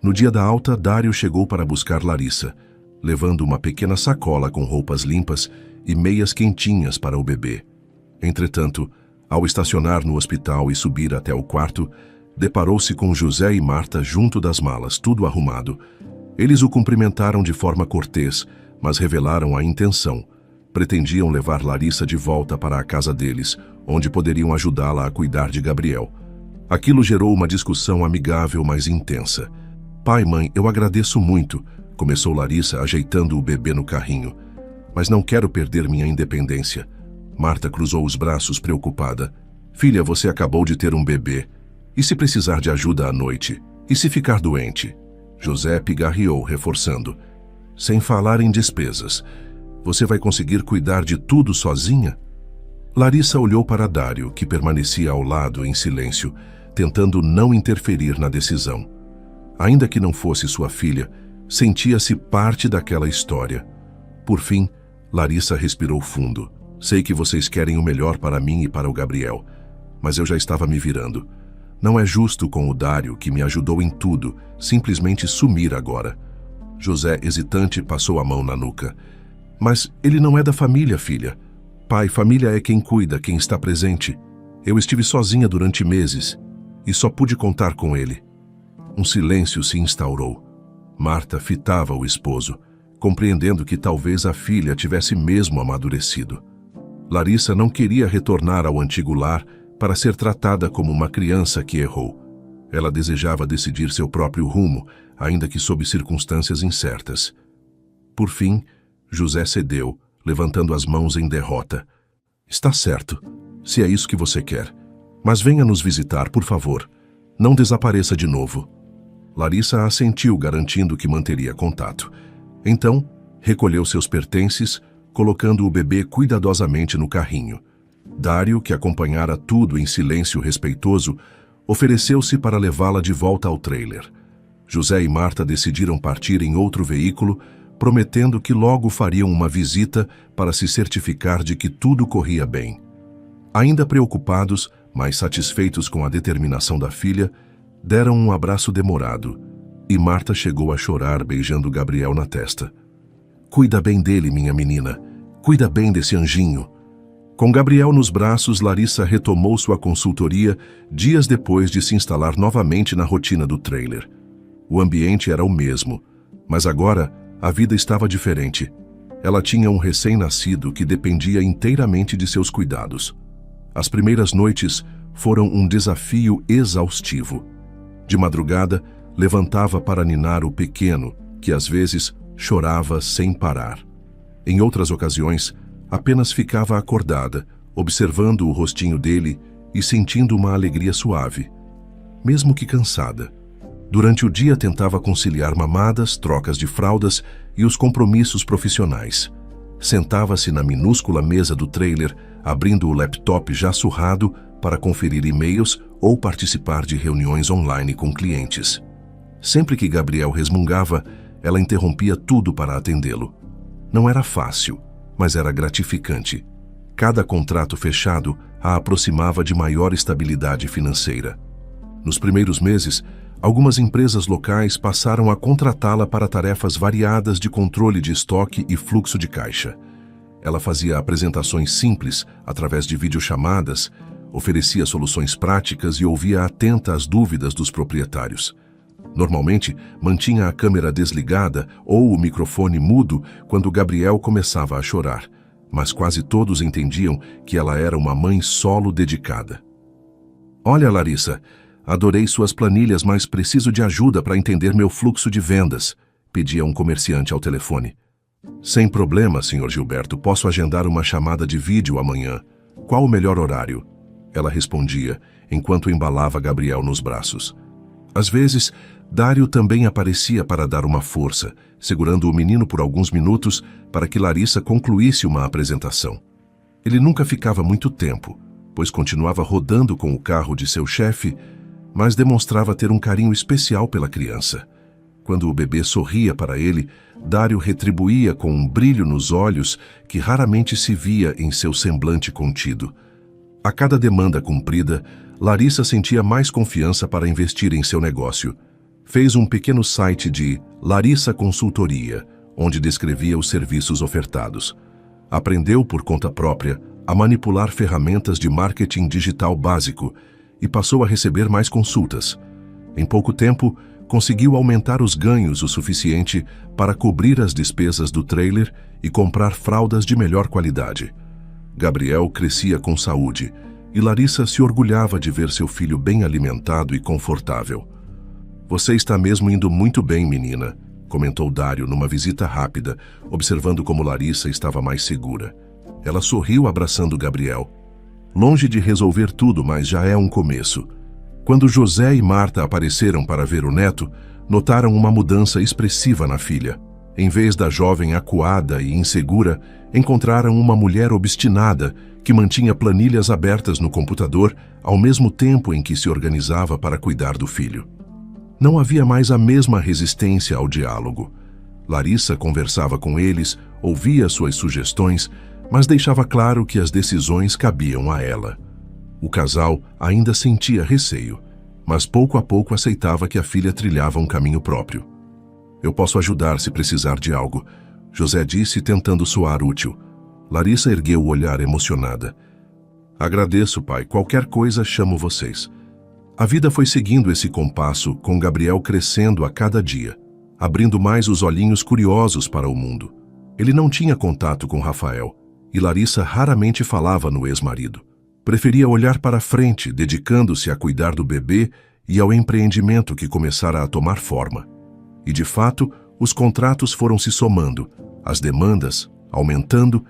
No dia da alta, Dário chegou para buscar Larissa, levando uma pequena sacola com roupas limpas e meias quentinhas para o bebê. Entretanto, ao estacionar no hospital e subir até o quarto, deparou-se com José e Marta junto das malas, tudo arrumado. Eles o cumprimentaram de forma cortês, mas revelaram a intenção. Pretendiam levar Larissa de volta para a casa deles, onde poderiam ajudá-la a cuidar de Gabriel. Aquilo gerou uma discussão amigável, mas intensa. Pai, mãe, eu agradeço muito, começou Larissa, ajeitando o bebê no carrinho. Mas não quero perder minha independência. Marta cruzou os braços, preocupada. Filha, você acabou de ter um bebê. E se precisar de ajuda à noite? E se ficar doente? José pigarreou, reforçando. Sem falar em despesas. Você vai conseguir cuidar de tudo sozinha? Larissa olhou para Dário, que permanecia ao lado em silêncio, tentando não interferir na decisão. Ainda que não fosse sua filha, sentia-se parte daquela história. Por fim, Larissa respirou fundo. Sei que vocês querem o melhor para mim e para o Gabriel, mas eu já estava me virando. Não é justo com o Dário, que me ajudou em tudo, simplesmente sumir agora. José, hesitante, passou a mão na nuca. Mas ele não é da família, filha. Pai, família é quem cuida, quem está presente. Eu estive sozinha durante meses e só pude contar com ele. Um silêncio se instaurou. Marta fitava o esposo, compreendendo que talvez a filha tivesse mesmo amadurecido. Larissa não queria retornar ao antigo lar, para ser tratada como uma criança que errou. Ela desejava decidir seu próprio rumo, ainda que sob circunstâncias incertas. Por fim, José cedeu, levantando as mãos em derrota. Está certo, se é isso que você quer. Mas venha nos visitar, por favor. Não desapareça de novo. Larissa assentiu, garantindo que manteria contato. Então, recolheu seus pertences, colocando o bebê cuidadosamente no carrinho. Dário, que acompanhara tudo em silêncio respeitoso, ofereceu-se para levá-la de volta ao trailer. José e Marta decidiram partir em outro veículo, prometendo que logo fariam uma visita para se certificar de que tudo corria bem. Ainda preocupados, mas satisfeitos com a determinação da filha, deram um abraço demorado, e Marta chegou a chorar beijando Gabriel na testa. Cuida bem dele, minha menina. Cuida bem desse anjinho. Com Gabriel nos braços, Larissa retomou sua consultoria dias depois de se instalar novamente na rotina do trailer. O ambiente era o mesmo, mas agora a vida estava diferente. Ela tinha um recém-nascido que dependia inteiramente de seus cuidados. As primeiras noites foram um desafio exaustivo. De madrugada, levantava para ninar o pequeno, que às vezes chorava sem parar. Em outras ocasiões, apenas ficava acordada, observando o rostinho dele e sentindo uma alegria suave, mesmo que cansada. Durante o dia tentava conciliar mamadas, trocas de fraldas e os compromissos profissionais. Sentava-se na minúscula mesa do trailer, abrindo o laptop já surrado para conferir e-mails ou participar de reuniões online com clientes. Sempre que Gabriel resmungava, ela interrompia tudo para atendê-lo. Não era fácil, mas era gratificante. Cada contrato fechado a aproximava de maior estabilidade financeira. Nos primeiros meses, algumas empresas locais passaram a contratá-la para tarefas variadas de controle de estoque e fluxo de caixa. Ela fazia apresentações simples através de videochamadas, oferecia soluções práticas e ouvia atenta às dúvidas dos proprietários. Normalmente, mantinha a câmera desligada ou o microfone mudo quando Gabriel começava a chorar, mas quase todos entendiam que ela era uma mãe solo dedicada. Olha, Larissa, adorei suas planilhas, mas preciso de ajuda para entender meu fluxo de vendas, pedia um comerciante ao telefone. Sem problema, Sr. Gilberto, posso agendar uma chamada de vídeo amanhã. Qual o melhor horário? Ela respondia, enquanto embalava Gabriel nos braços. Às vezes, Dário também aparecia para dar uma força, segurando o menino por alguns minutos para que Larissa concluísse uma apresentação. Ele nunca ficava muito tempo, pois continuava rodando com o carro de seu chefe, mas demonstrava ter um carinho especial pela criança. Quando o bebê sorria para ele, Dário retribuía com um brilho nos olhos que raramente se via em seu semblante contido. A cada demanda cumprida, Larissa sentia mais confiança para investir em seu negócio. Fez um pequeno site de Larissa Consultoria, onde descrevia os serviços ofertados. Aprendeu por conta própria a manipular ferramentas de marketing digital básico e passou a receber mais consultas. Em pouco tempo, conseguiu aumentar os ganhos o suficiente para cobrir as despesas do trailer e comprar fraldas de melhor qualidade. Gabriel crescia com saúde e Larissa se orgulhava de ver seu filho bem alimentado e confortável. Você está mesmo indo muito bem, menina, comentou Dário numa visita rápida, observando como Larissa estava mais segura. Ela sorriu abraçando Gabriel. Longe de resolver tudo, mas já é um começo. Quando José e Marta apareceram para ver o neto, notaram uma mudança expressiva na filha. Em vez da jovem acuada e insegura, encontraram uma mulher obstinada que mantinha planilhas abertas no computador ao mesmo tempo em que se organizava para cuidar do filho. Não havia mais a mesma resistência ao diálogo. Larissa conversava com eles, ouvia suas sugestões, mas deixava claro que as decisões cabiam a ela. O casal ainda sentia receio, mas pouco a pouco aceitava que a filha trilhava um caminho próprio. Eu posso ajudar se precisar de algo, José disse, tentando soar útil. Larissa ergueu o olhar emocionada. Agradeço, pai. Qualquer coisa chamo vocês. A vida foi seguindo esse compasso, com Gabriel crescendo a cada dia, abrindo mais os olhinhos curiosos para o mundo. Ele não tinha contato com Rafael, e Larissa raramente falava no ex-marido. Preferia olhar para frente, dedicando-se a cuidar do bebê e ao empreendimento que começara a tomar forma. E, de fato, os contratos foram se somando, as demandas aumentando,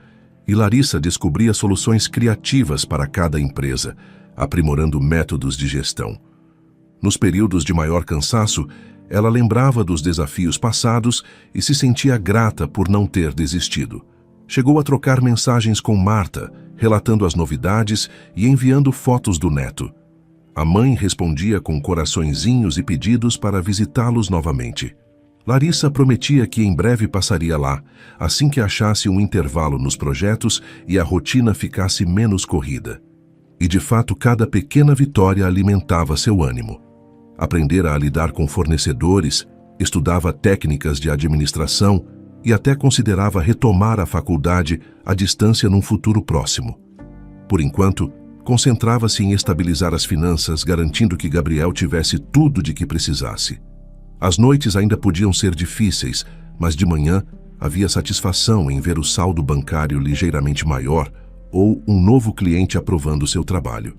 e Larissa descobria soluções criativas para cada empresa, aprimorando métodos de gestão. Nos períodos de maior cansaço, ela lembrava dos desafios passados e se sentia grata por não ter desistido. Chegou a trocar mensagens com Marta, relatando as novidades e enviando fotos do neto. A mãe respondia com coraçõezinhos e pedidos para visitá-los novamente. Larissa prometia que em breve passaria lá, assim que achasse um intervalo nos projetos e a rotina ficasse menos corrida. E de fato, cada pequena vitória alimentava seu ânimo. Aprendera a lidar com fornecedores, estudava técnicas de administração e até considerava retomar a faculdade à distância num futuro próximo. Por enquanto, concentrava-se em estabilizar as finanças, garantindo que Gabriel tivesse tudo de que precisasse. As noites ainda podiam ser difíceis, mas de manhã havia satisfação em ver o saldo bancário ligeiramente maior ou um novo cliente aprovando seu trabalho.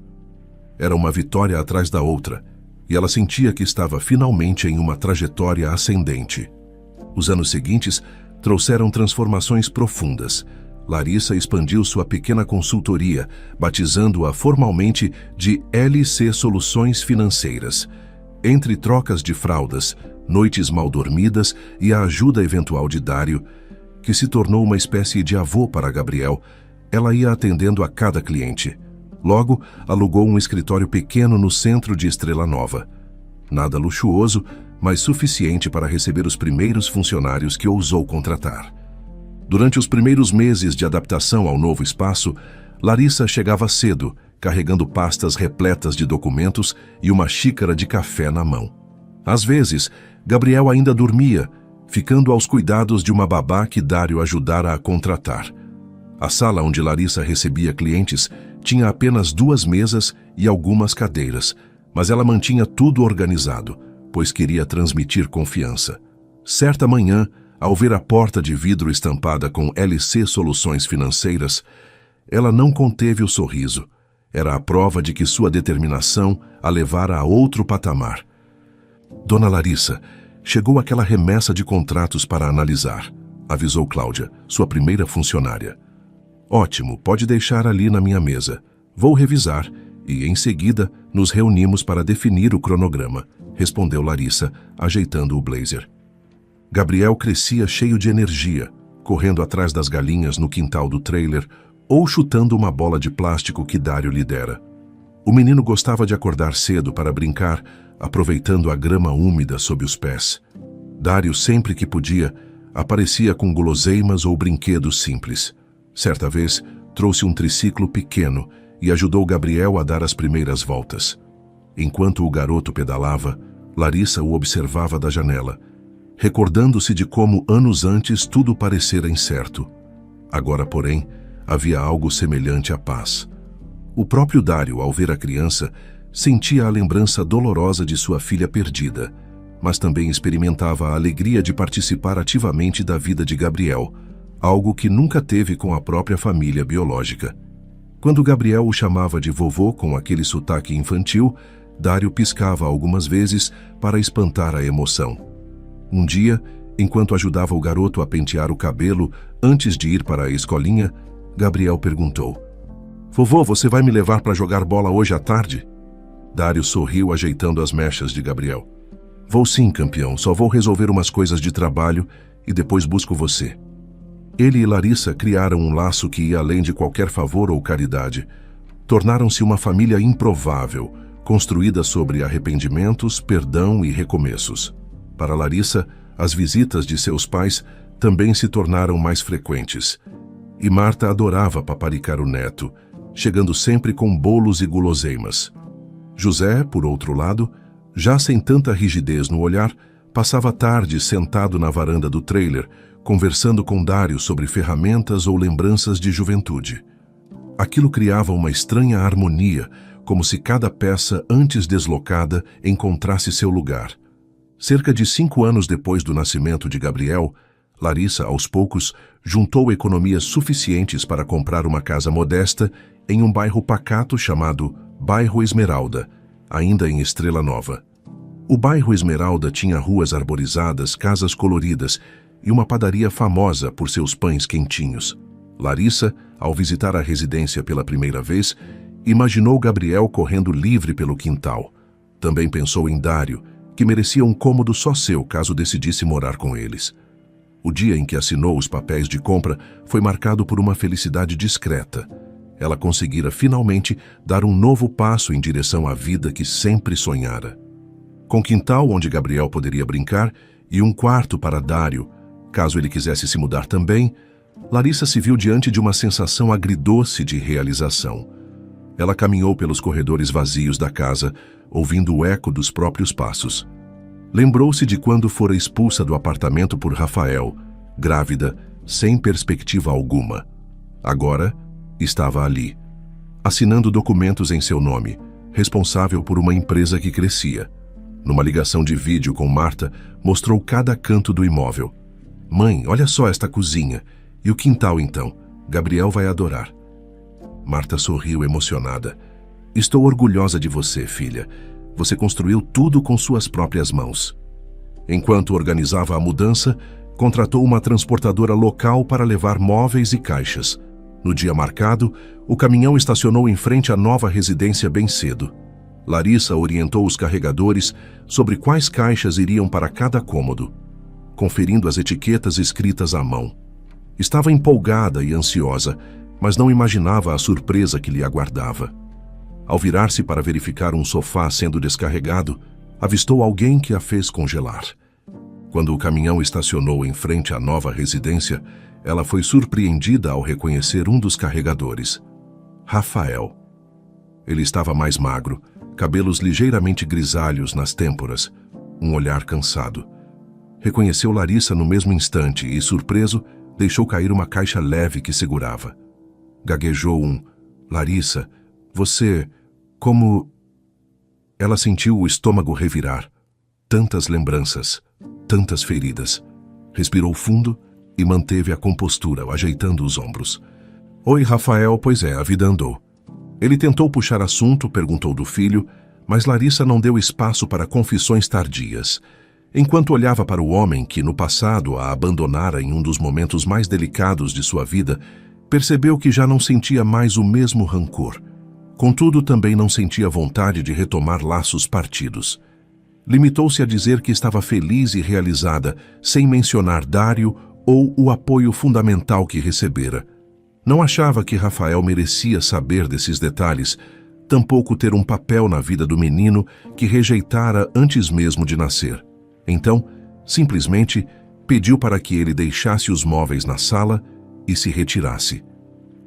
Era uma vitória atrás da outra, e ela sentia que estava finalmente em uma trajetória ascendente. Os anos seguintes trouxeram transformações profundas. Larissa expandiu sua pequena consultoria, batizando-a formalmente de LC Soluções Financeiras. Entre trocas de fraldas, noites mal dormidas e a ajuda eventual de Dário, que se tornou uma espécie de avô para Gabriel, ela ia atendendo a cada cliente. Logo, alugou um escritório pequeno no centro de Estrela Nova. Nada luxuoso, mas suficiente para receber os primeiros funcionários que ousou contratar. Durante os primeiros meses de adaptação ao novo espaço, Larissa chegava cedo, carregando pastas repletas de documentos e uma xícara de café na mão. Às vezes, Gabriel ainda dormia, ficando aos cuidados de uma babá que Dário ajudara a contratar. A sala onde Larissa recebia clientes tinha apenas 2 mesas e algumas cadeiras, mas ela mantinha tudo organizado, pois queria transmitir confiança. Certa manhã, ao ver a porta de vidro estampada com LC Soluções Financeiras, ela não conteve o sorriso. Era a prova de que sua determinação a levara a outro patamar. Dona Larissa, chegou aquela remessa de contratos para analisar, avisou Cláudia, sua primeira funcionária. Ótimo, pode deixar ali na minha mesa. Vou revisar e, em seguida, nos reunimos para definir o cronograma, respondeu Larissa, ajeitando o blazer. Gabriel crescia cheio de energia, correndo atrás das galinhas no quintal do trailer ou chutando uma bola de plástico que Dário lhe dera. O menino gostava de acordar cedo para brincar, aproveitando a grama úmida sob os pés. Dário, sempre que podia, aparecia com guloseimas ou brinquedos simples. Certa vez, trouxe um triciclo pequeno e ajudou Gabriel a dar as primeiras voltas. Enquanto o garoto pedalava, Larissa o observava da janela, recordando-se de como anos antes tudo parecera incerto. Agora, porém, havia algo semelhante à paz. O próprio Dário, ao ver a criança, sentia a lembrança dolorosa de sua filha perdida, mas também experimentava a alegria de participar ativamente da vida de Gabriel, algo que nunca teve com a própria família biológica. Quando Gabriel o chamava de vovô com aquele sotaque infantil, Dário piscava algumas vezes para espantar a emoção. Um dia, enquanto ajudava o garoto a pentear o cabelo antes de ir para a escolinha, Gabriel perguntou: "Vovô, você vai me levar para jogar bola hoje à tarde?" Dário sorriu, ajeitando as mechas de Gabriel. "Vou sim, campeão, só vou resolver umas coisas de trabalho e depois busco você." Ele e Larissa criaram um laço que ia além de qualquer favor ou caridade. Tornaram-se uma família improvável, construída sobre arrependimentos, perdão e recomeços. Para Larissa, as visitas de seus pais também se tornaram mais frequentes. E Marta adorava paparicar o neto, chegando sempre com bolos e guloseimas. José, por outro lado, já sem tanta rigidez no olhar, passava tardes sentado na varanda do trailer, conversando com Dário sobre ferramentas ou lembranças de juventude. Aquilo criava uma estranha harmonia, como se cada peça antes deslocada encontrasse seu lugar. Cerca de 5 anos depois do nascimento de Gabriel, Larissa, aos poucos, juntou economias suficientes para comprar uma casa modesta em um bairro pacato chamado Bairro Esmeralda, ainda em Estrela Nova. O bairro Esmeralda tinha ruas arborizadas, casas coloridas e uma padaria famosa por seus pães quentinhos. Larissa, ao visitar a residência pela primeira vez, imaginou Gabriel correndo livre pelo quintal. Também pensou em Dário, que merecia um cômodo só seu caso decidisse morar com eles. O dia em que assinou os papéis de compra foi marcado por uma felicidade discreta. Ela conseguira finalmente dar um novo passo em direção à vida que sempre sonhara. Com quintal onde Gabriel poderia brincar e um quarto para Dário, caso ele quisesse se mudar também, Larissa se viu diante de uma sensação agridoce de realização. Ela caminhou pelos corredores vazios da casa, ouvindo o eco dos próprios passos. Lembrou-se de quando fora expulsa do apartamento por Rafael, grávida, sem perspectiva alguma. Agora, estava ali, assinando documentos em seu nome, responsável por uma empresa que crescia. Numa ligação de vídeo com Marta, mostrou cada canto do imóvel. Mãe, olha só esta cozinha. E o quintal, então? Gabriel vai adorar. Marta sorriu emocionada. Estou orgulhosa de você, filha. Você construiu tudo com suas próprias mãos. Enquanto organizava a mudança, contratou uma transportadora local para levar móveis e caixas. No dia marcado, o caminhão estacionou em frente à nova residência bem cedo. Larissa orientou os carregadores sobre quais caixas iriam para cada cômodo, conferindo as etiquetas escritas à mão. Estava empolgada e ansiosa, mas não imaginava a surpresa que lhe aguardava. Ao virar-se para verificar um sofá sendo descarregado, avistou alguém que a fez congelar. Quando o caminhão estacionou em frente à nova residência, ela foi surpreendida ao reconhecer um dos carregadores. Rafael. Ele estava mais magro, cabelos ligeiramente grisalhos nas têmporas, um olhar cansado. Reconheceu Larissa no mesmo instante e, surpreso, deixou cair uma caixa leve que segurava. Gaguejou um: Larissa, você... como... Ela sentiu o estômago revirar. Tantas lembranças, tantas feridas. Respirou fundo e manteve a compostura, ajeitando os ombros. Oi, Rafael, pois é, a vida andou. Ele tentou puxar assunto, perguntou do filho, mas Larissa não deu espaço para confissões tardias. Enquanto olhava para o homem que, no passado, a abandonara em um dos momentos mais delicados de sua vida, percebeu que já não sentia mais o mesmo rancor. Contudo, também não sentia vontade de retomar laços partidos. Limitou-se a dizer que estava feliz e realizada, sem mencionar Dário ou o apoio fundamental que recebera. Não achava que Rafael merecia saber desses detalhes, tampouco ter um papel na vida do menino que rejeitara antes mesmo de nascer. Então, simplesmente, pediu para que ele deixasse os móveis na sala e se retirasse.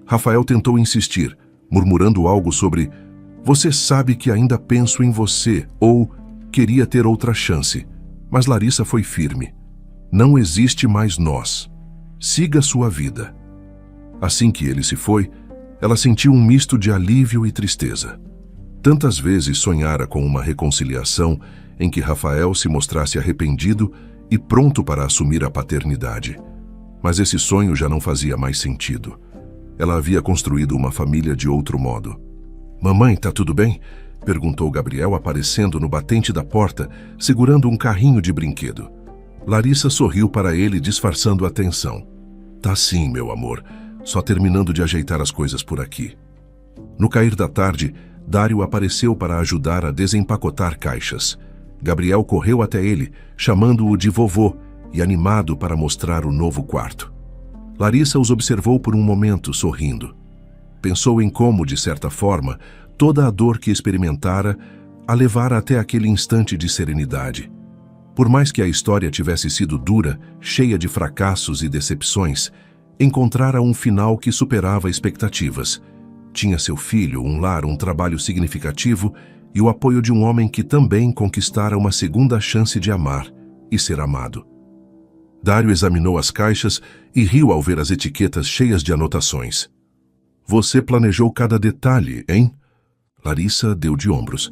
Rafael tentou insistir, murmurando algo sobre "Você sabe que ainda penso em você" ou "Queria ter outra chance", mas Larissa foi firme. "Não existe mais nós. Siga sua vida." Assim que ele se foi, ela sentiu um misto de alívio e tristeza. Tantas vezes sonhara com uma reconciliação em que Rafael se mostrasse arrependido e pronto para assumir a paternidade. Mas esse sonho já não fazia mais sentido. Ela havia construído uma família de outro modo. "Mamãe, tá tudo bem?" perguntou Gabriel, aparecendo no batente da porta, segurando um carrinho de brinquedo. Larissa sorriu para ele, disfarçando a tensão. "Tá sim, meu amor. Só terminando de ajeitar as coisas por aqui." No cair da tarde, Dário apareceu para ajudar a desempacotar caixas. Gabriel correu até ele, chamando-o de vovô e animado para mostrar o novo quarto. Larissa os observou por um momento, sorrindo. Pensou em como, de certa forma, toda a dor que experimentara a levara até aquele instante de serenidade. Por mais que a história tivesse sido dura, cheia de fracassos e decepções, encontrara um final que superava expectativas. Tinha seu filho, um lar, um trabalho significativo e o apoio de um homem que também conquistara uma segunda chance de amar e ser amado. Dário examinou as caixas e riu ao ver as etiquetas cheias de anotações. "Você planejou cada detalhe, hein?" Larissa deu de ombros.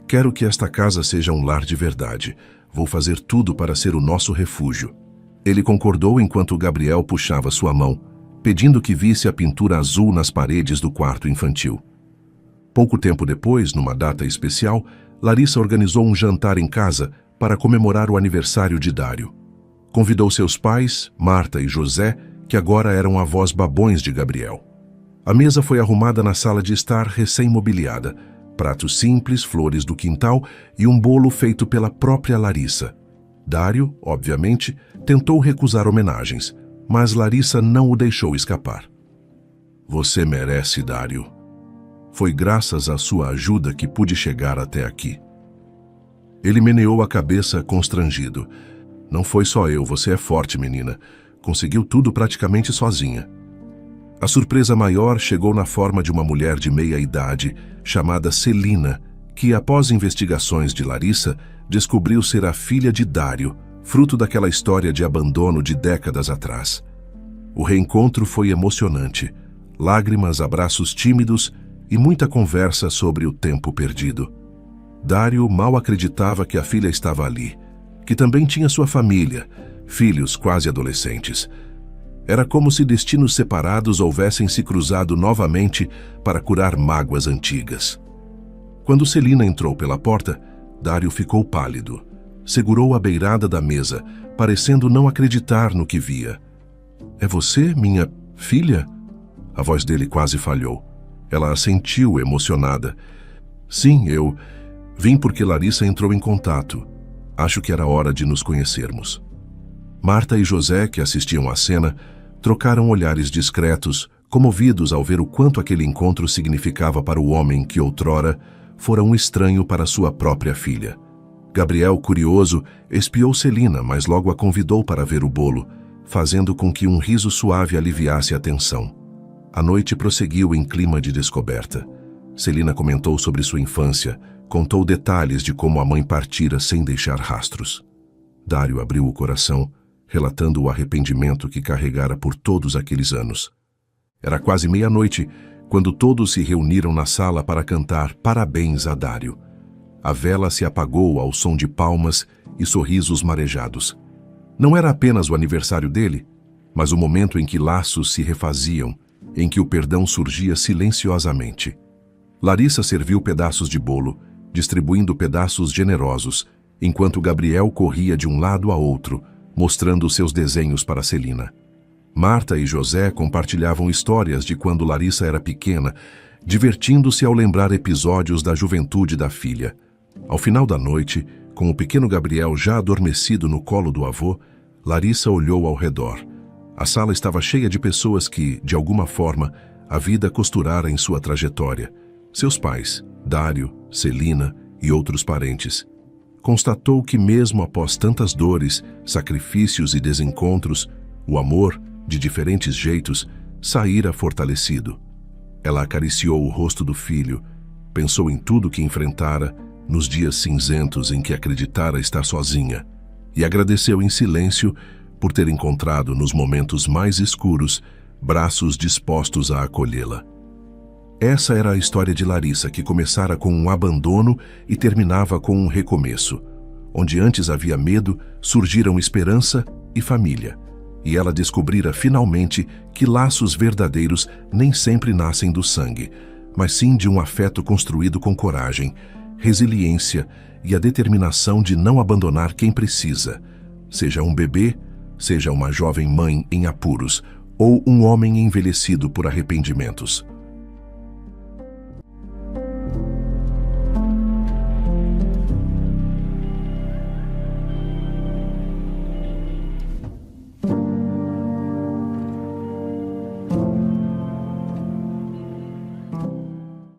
"Quero que esta casa seja um lar de verdade. Vou fazer tudo para ser o nosso refúgio." Ele concordou enquanto Gabriel puxava sua mão. pedindo que visse a pintura azul nas paredes do quarto infantil. Pouco tempo depois, numa data especial, Larissa organizou um jantar em casa para comemorar o aniversário de Dário. Convidou seus pais, Marta e José, que agora eram avós babões de Gabriel. A mesa foi arrumada na sala de estar recém-mobiliada, pratos simples, flores do quintal e um bolo feito pela própria Larissa. Dário, obviamente, tentou recusar homenagens, mas Larissa não o deixou escapar. Você merece, Dário. Foi graças à sua ajuda que pude chegar até aqui. Ele meneou a cabeça constrangido. Não foi só eu, você é forte, menina. Conseguiu tudo praticamente sozinha. A surpresa maior chegou na forma de uma mulher de meia idade, chamada Celina, que, após investigações de Larissa, descobriu ser a filha de Dário, fruto daquela história de abandono de décadas atrás. O reencontro foi emocionante. Lágrimas, abraços tímidos e muita conversa sobre o tempo perdido. Dário mal acreditava que a filha estava ali, que também tinha sua família, filhos quase adolescentes. Era como se destinos separados houvessem se cruzado novamente para curar mágoas antigas. Quando Celina entrou pela porta, Dário ficou pálido. Segurou a beirada da mesa, parecendo não acreditar no que via. É você, minha filha? A voz dele quase falhou. Ela assentiu, emocionada. Sim, eu vim porque Larissa entrou em contato. Acho que era hora de nos conhecermos. Marta e José, que assistiam à cena, trocaram olhares discretos, comovidos ao ver o quanto aquele encontro significava para o homem que outrora fora um estranho para sua própria filha. Gabriel, curioso, espiou Celina, mas logo a convidou para ver o bolo, fazendo com que um riso suave aliviasse a tensão. A noite prosseguiu em clima de descoberta. Celina comentou sobre sua infância, contou detalhes de como a mãe partira sem deixar rastros. Dário abriu o coração, relatando o arrependimento que carregara por todos aqueles anos. Era quase meia-noite, quando todos se reuniram na sala para cantar parabéns a Dário. A vela se apagou ao som de palmas e sorrisos marejados. Não era apenas o aniversário dele, mas o momento em que laços se refaziam, em que o perdão surgia silenciosamente. Larissa serviu pedaços de bolo, distribuindo pedaços generosos, enquanto Gabriel corria de um lado a outro, mostrando seus desenhos para Celina. Marta e José compartilhavam histórias de quando Larissa era pequena, divertindo-se ao lembrar episódios da juventude da filha. Ao final da noite, com o pequeno Gabriel já adormecido no colo do avô, Larissa olhou ao redor. A sala estava cheia de pessoas que, de alguma forma, a vida costurara em sua trajetória. Seus pais, Dário, Celina e outros parentes. Constatou que mesmo após tantas dores, sacrifícios e desencontros, o amor, de diferentes jeitos, saíra fortalecido. Ela acariciou o rosto do filho, pensou em tudo que enfrentara, nos dias cinzentos em que acreditara estar sozinha, e agradeceu em silêncio por ter encontrado nos momentos mais escuros braços dispostos a acolhê-la. Essa era a história de Larissa, que começara com um abandono e terminava com um recomeço. Onde antes havia medo, surgiram esperança e família. E ela descobrira finalmente que laços verdadeiros nem sempre nascem do sangue, mas sim de um afeto construído com coragem, resiliência e a determinação de não abandonar quem precisa, seja um bebê, seja uma jovem mãe em apuros ou um homem envelhecido por arrependimentos.